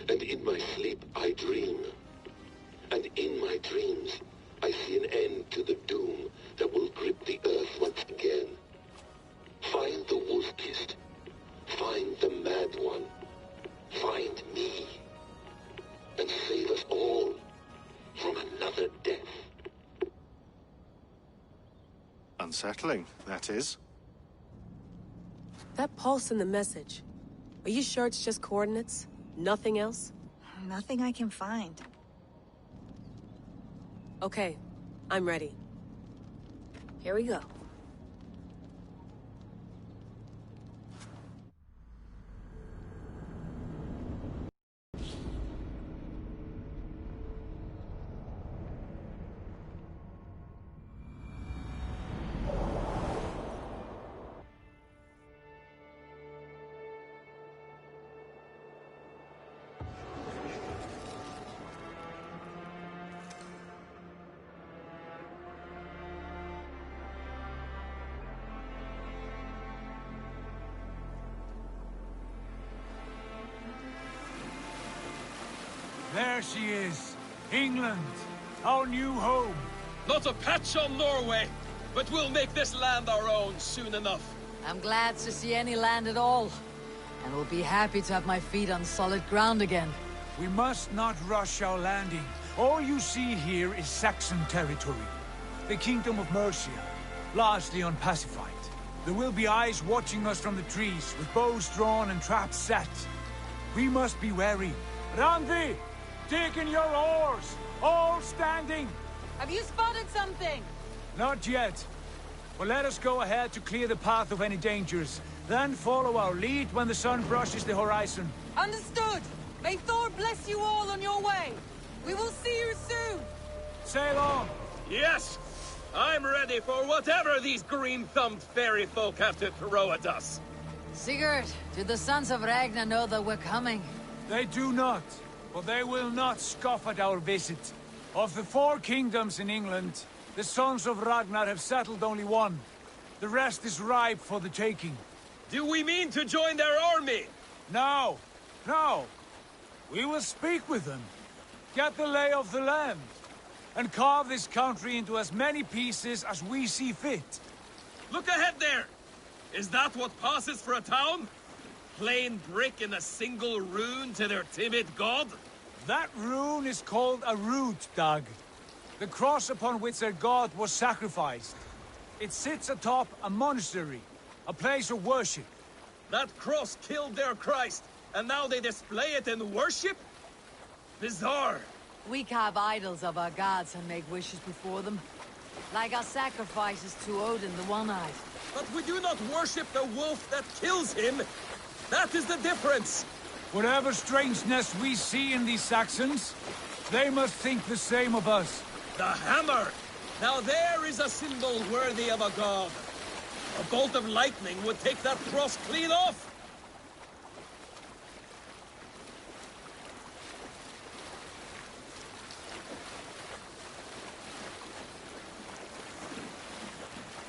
And in my sleep I dream. And in my dreams I see an end to the doom that will grip the earth once again. Find the wolf-kissed. Find the mad one. Find me. And save us all from another death. Unsettling, that is. That pulse in the message. Are you sure it's just coordinates? Nothing else? Nothing I can find. Okay, I'm ready. Here we go. There she is. England, our new home. Not a patch on Norway, but we'll make this land our own soon enough. I'm glad to see any land at all. And will be happy to have my feet on solid ground again. We must not rush our landing. All you see here is Saxon territory. The Kingdom of Mercia, largely unpacified. There will be eyes watching us from the trees, with bows drawn and traps set. We must be wary. Randi! Dig in your oars! All standing! Have you spotted something? Not yet. But let us go ahead to clear the path of any dangers. Then follow our lead when the sun brushes the horizon. Understood! May Thor bless you all on your way! We will see you soon! Sail on! Yes! I'm ready for whatever these green-thumbed fairy folk have to throw at us. Sigurd, do the sons of Ragnar know that we're coming? They do not, but they will not scoff at our visit. Of the 4 kingdoms in England, the sons of Ragnar have settled only one. The rest is ripe for the taking. Do we mean to join their army? No, no. We will speak with them, get the lay of the land, and carve this country into as many pieces as we see fit. Look ahead there! Is that what passes for a town? Plain brick in a single rune to their timid god? That rune is called a root, Dag. The cross upon which their god was sacrificed. It sits atop a monastery, a place of worship. That cross killed their Christ, and now they display it in worship? Bizarre. We carve idols of our gods and make wishes before them. Like our sacrifices to Odin the One-Eyed. But we do not worship the wolf that kills him. That is the difference. Whatever strangeness we see in these Saxons, they must think the same of us. The hammer! Now there is a symbol worthy of a god. A bolt of lightning would take that cross clean off!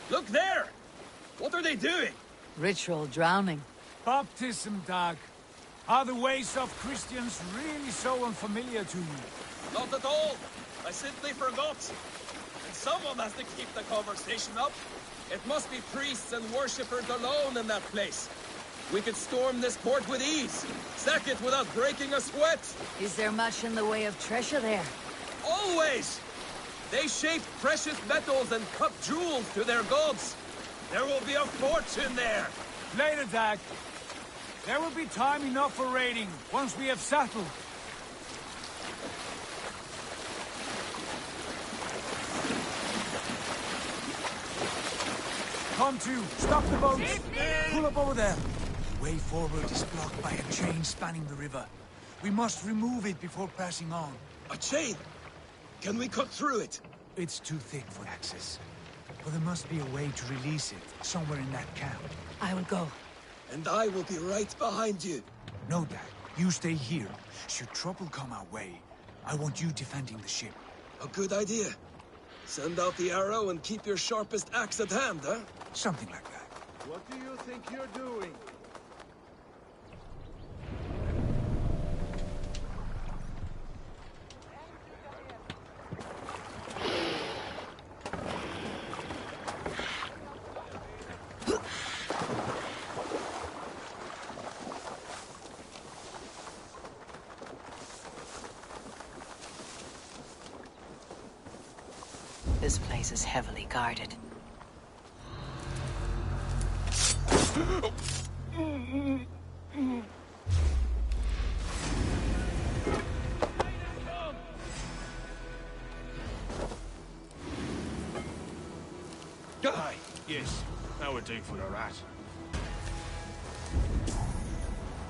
Look there! What are they doing? Ritual drowning. Baptism, Dag. Are the ways of Christians really so unfamiliar to you? Not at all. I simply forgot. And someone has to keep the conversation up. It must be priests and worshippers alone in that place. We could storm this port with ease. Sack it without breaking a sweat. Is there much in the way of treasure there? Always! They shape precious metals and cut jewels to their gods. There will be a fortune there. Later, Dag. There will be time enough for raiding, once we have settled. Come to, stop the boats. Pull up over there. The way forward is blocked by a chain spanning the river. We must remove it before passing on. A chain? Can we cut through it? It's too thick for access. But there must be a way to release it, somewhere in that camp. I will go. And I will be right behind you. No, Dad. You stay here. Should trouble come our way, I want you defending the ship. A good idea. Send out the arrow and keep your sharpest axe at hand, huh? Something like that. What do you think you're doing? This place is heavily guarded. Aye, yes. That would do for a rat.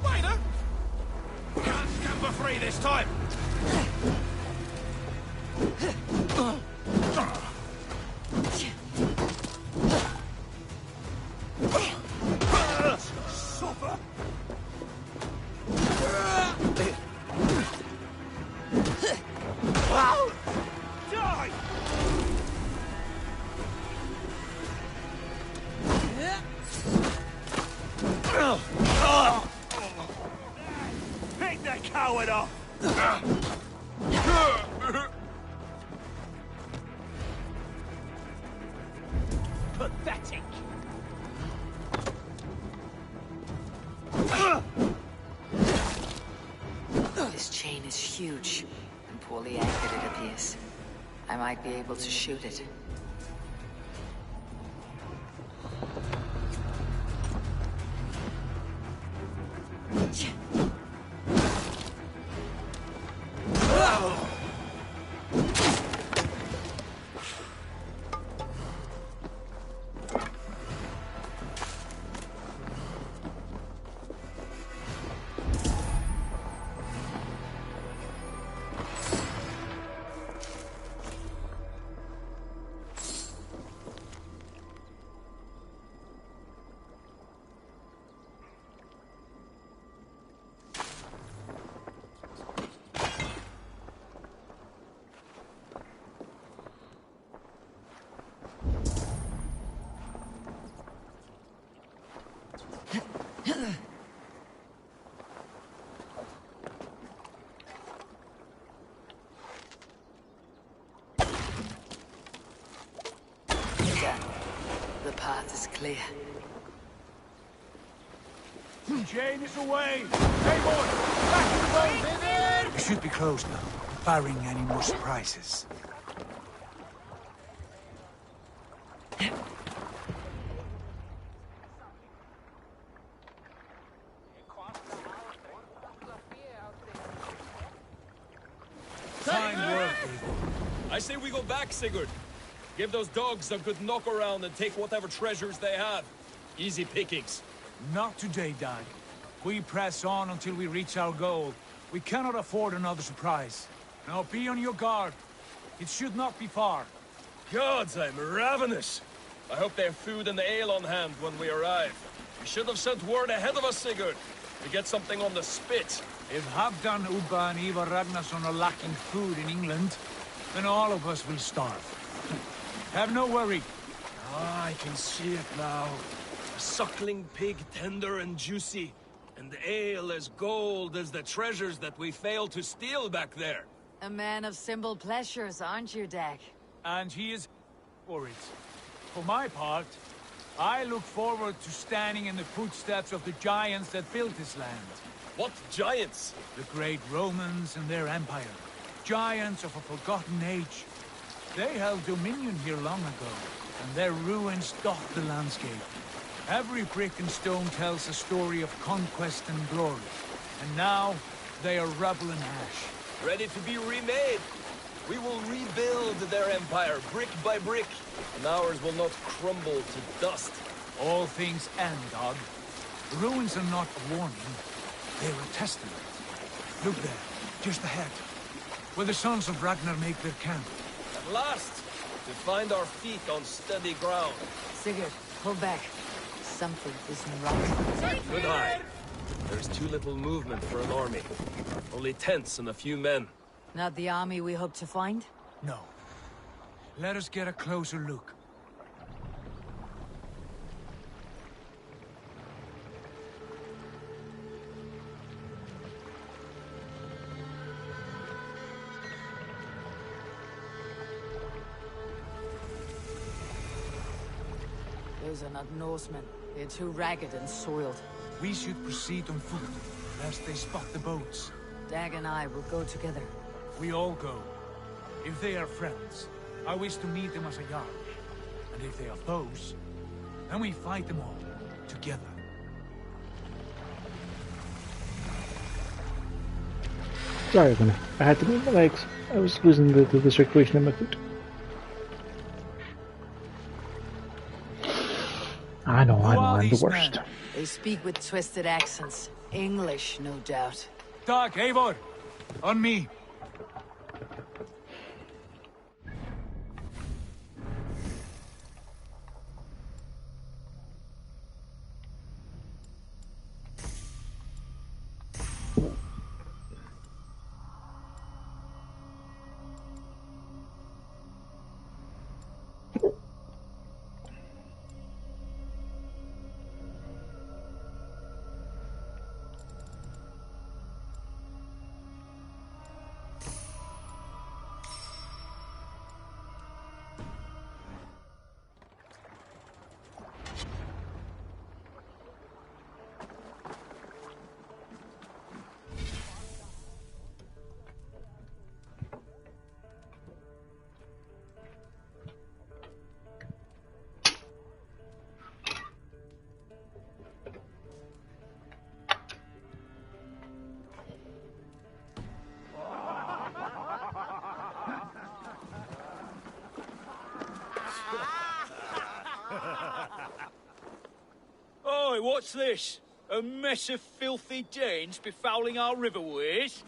Waiter! Can't stand for free this time! Pick that coward off! Pathetic. This chain is huge and poorly anchored, it appears. I might be able to shoot it. The path is clear. Jane is away! Hey, boy! Back to the boat! We should be close now, barring any more surprises. Fine work, people. I say we go back, Sigurd. Give those dogs a good knock around and take whatever treasures they have. Easy pickings. Not today, Dag. We press on until we reach our goal. We cannot afford another surprise. Now be on your guard. It should not be far. Gods, I'm ravenous. I hope they have food and ale on hand when we arrive. We should have sent word ahead of us, Sigurd, to get something on the spit. If Halfdan, Ubba and Ivar Ragnarsson are lacking food in England, then all of us will starve. Have no worry. Ah, I can see it now. A suckling pig, tender and juicy, and ale as gold as the treasures that we failed to steal back there. A man of simple pleasures, aren't you, Dag? And he is for it. For my part, I look forward to standing in the footsteps of the giants that built this land. What giants? The great Romans and their empire. Giants of a forgotten age. They held dominion here long ago, and their ruins dot the landscape. Every brick and stone tells a story of conquest and glory. And now, they are rubble and ash. Ready to be remade. We will rebuild their empire, brick by brick, and ours will not crumble to dust. All things end, Dog. The ruins are not a warning. They're a testament. Look there, just ahead, where the sons of Ragnar make their camp. At last, to find our feet on steady ground. Sigurd, pull back. Something isn't right. Good eye. There's too little movement for an army. Only tents and a few men. Not the army we hope to find? No. Let us get a closer look. Those are not Norsemen. They're too ragged and soiled. We should proceed on foot, lest they spot the boats. Dag and I will go together. We all go. If they are friends, I wish to meet them as a Jarl. And if they are foes, then we fight them all, together. Sorry, I had to move my legs. I was losing the circulation in my foot. I know, I'm the worst. Men? They speak with twisted accents. English, no doubt. Dag, Eivor! On me! Oi, what's this? A mess of filthy Danes befouling our riverways?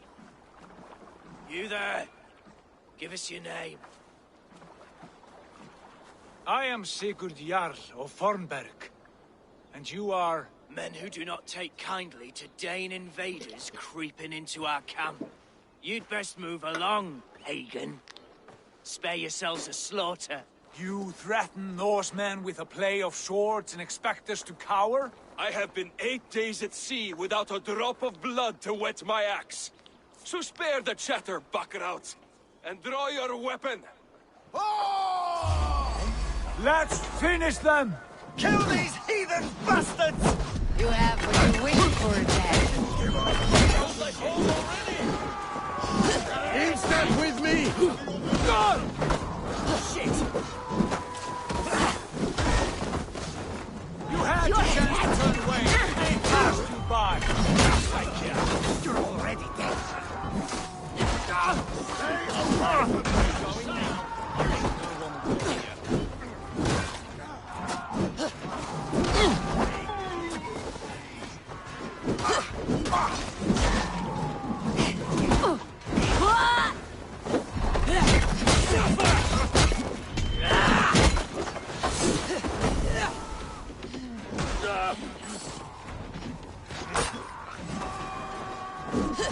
You there? Give us your name. I am Sigurd Jarl of Fornberg. And you are... Men who do not take kindly to Dane invaders creeping into our camp. You'd best move along, pagan. Spare yourselves a slaughter. You threaten Norsemen with a play of swords and expect us to cower? I have been 8 days at sea without a drop of blood to wet my axe. So spare the chatter, buckerouts, and draw your weapon. Let's finish them! Kill these heathen bastards! You have what you wished for, Dad. In step with me! God! Shit! You had your chance to turn away. They passed you by. You're already dead.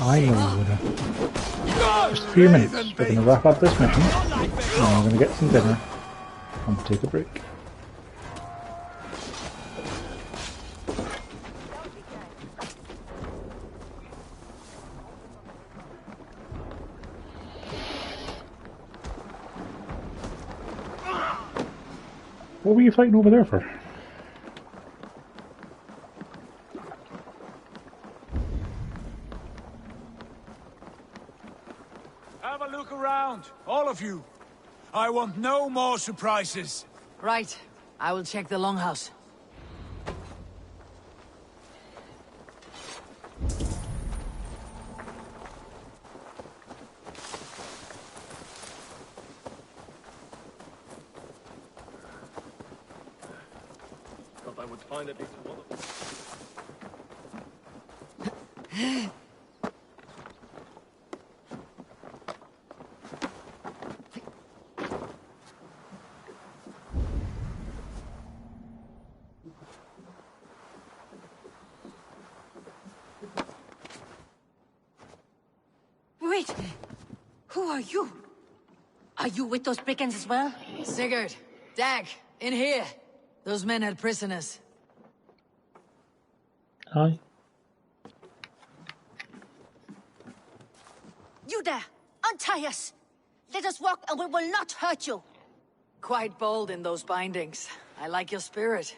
I know we're gonna... Just a few minutes, we're gonna wrap up this mission, and we're gonna get some dinner, and take a break. What were you fighting over there for? Have a look around, all of you. I want no more surprises. Right. I will check the longhouse. Thought I would find at least one of them. Wait! Who are you? Are you with those brigands as well? Sigurd, Dag, in here. Those men had prisoners. Aye. You there! Untie us! Let us walk and we will not hurt you! Quite bold in those bindings. I like your spirit.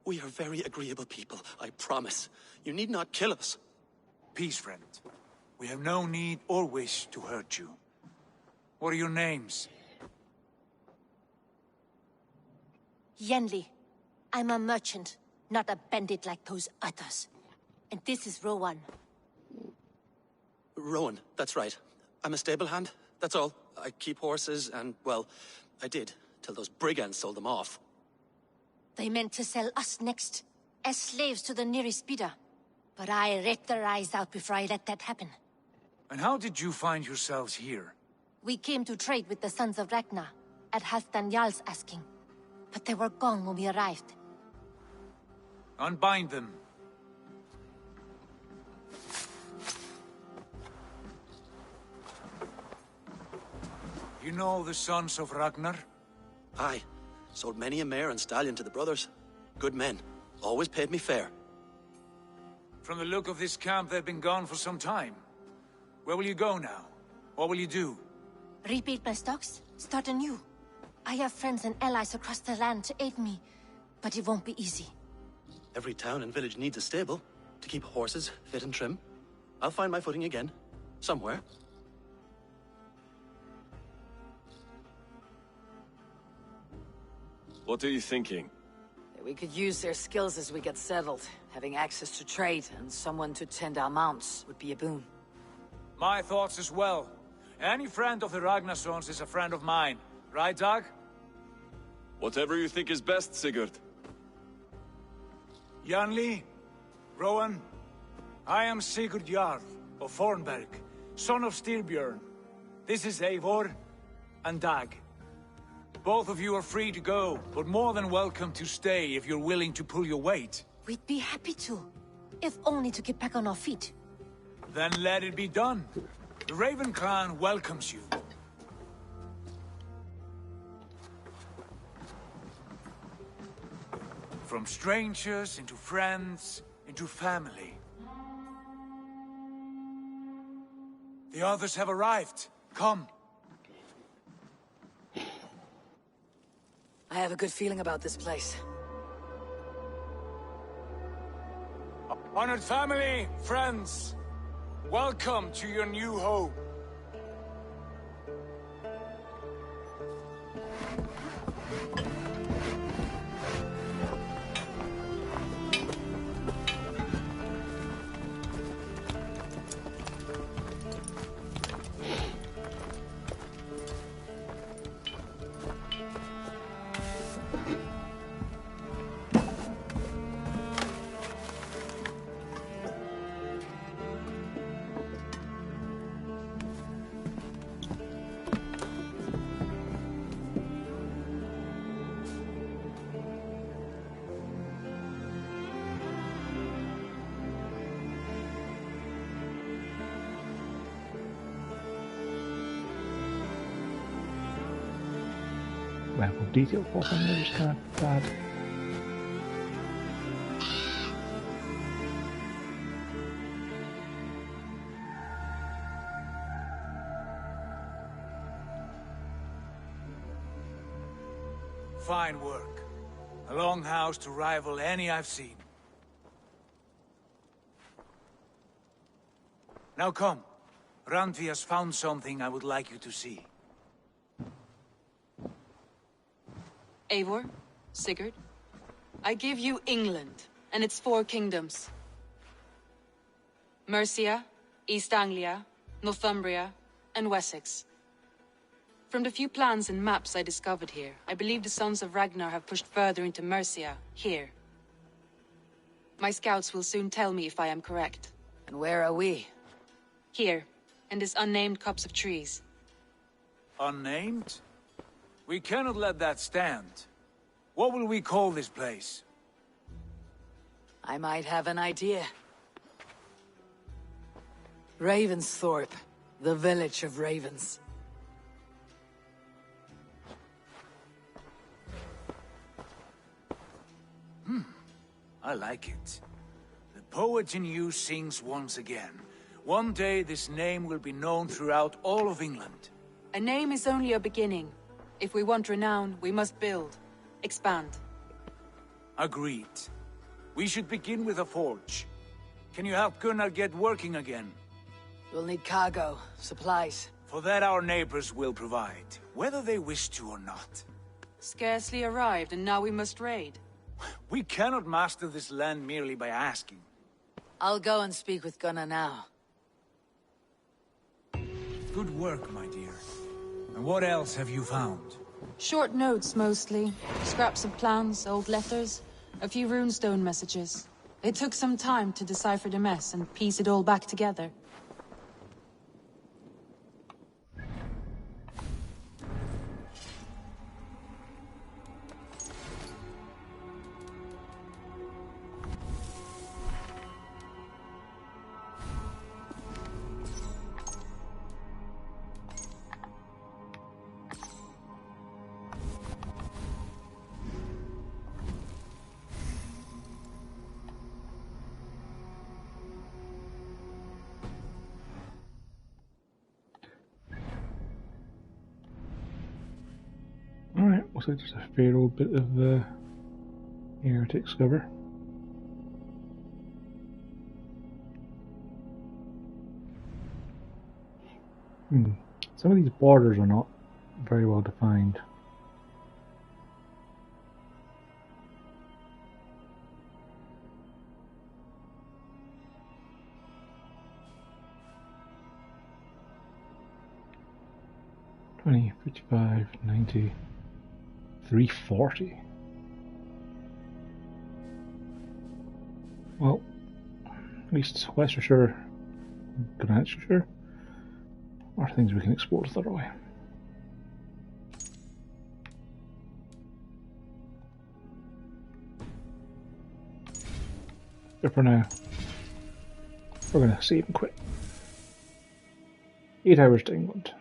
We are very agreeable people, I promise. You need not kill us. Peace, friend. We have no need or wish to hurt you. What are your names? Yenli. I'm a merchant, not a bandit like those others. And this is Rowan. Rowan, that's right. I'm a stable hand, that's all. I keep horses and, well, I did, till those brigands sold them off. They meant to sell us next, as slaves to the nearest bidder. But I ripped their eyes out before I let that happen. And how did you find yourselves here? We came to trade with the Sons of Ragnar, at Halfdan Jarl's asking. But they were gone when we arrived. Unbind them. You know the Sons of Ragnar? Aye. Sold many a mare and stallion to the brothers. Good men. Always paid me fair. From the look of this camp, they've been gone for some time. Where will you go now? What will you do? Rebuild my stocks, start anew. I have friends and allies across the land to aid me, but it won't be easy. Every town and village needs a stable to keep horses fit and trim. I'll find my footing again. Somewhere. What are you thinking? We could use their skills as we get settled. Having access to trade and someone to tend our mounts would be a boon. My thoughts as well. Any friend of the Ragnarsons is a friend of mine. Right, Dag? Whatever you think is best, Sigurd. Janli, Rowan, I am Sigurd Jarl of Fornberg, son of Styrbjörn. This is Eivor and Dag. Both of you are free to go, but more than welcome to stay if you're willing to pull your weight. We'd be happy to, if only to get back on our feet. Then let it be done. The Raven clan welcomes you. From strangers into friends, into family. The others have arrived. Come. I have a good feeling about this place. Honored family, friends, welcome to your new home. Level of detail for them is kind of bad. Fine work. A longhouse to rival any I've seen. Now come. Randvi has found something I would like you to see. Eivor, Sigurd, I give you England and its 4 kingdoms. Mercia, East Anglia, Northumbria, and Wessex. From the few plans and maps I discovered here, I believe the Sons of Ragnar have pushed further into Mercia, here. My scouts will soon tell me if I am correct. And where are we? Here, in this unnamed copse of trees. Unnamed? We cannot let that stand. What will we call this place? I might have an idea. Ravensthorpe, the village of ravens. I like it. The poet in you sings once again. One day this name will be known throughout all of England. A name is only a beginning. If we want renown, we must build. Expand. Agreed. We should begin with a forge. Can you help Gunnar get working again? We'll need cargo, supplies. For that our neighbors will provide, whether they wish to or not. Scarcely arrived, and now we must raid. We cannot master this land merely by asking. I'll go and speak with Gunnar now. Good work, my dear. And what else have you found? Short notes, mostly. Scraps of plans, old letters, a few runestone messages. It took some time to decipher the mess and piece it all back together. Alright, looks like there's a fair old bit of air to discover. Some of these borders are not very well defined. $20, $55, $90, $340. Well, at least Leicestershire, Grantshire are things we can explore thoroughly. But for now, we're going to save and quit. 8 hours to England.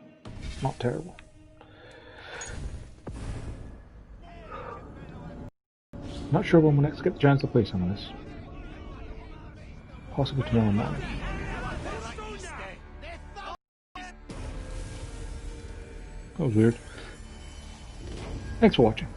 Not terrible. Not sure when we'll next get the chance to play some of this. Possibly tomorrow morning. That was weird. Thanks for watching.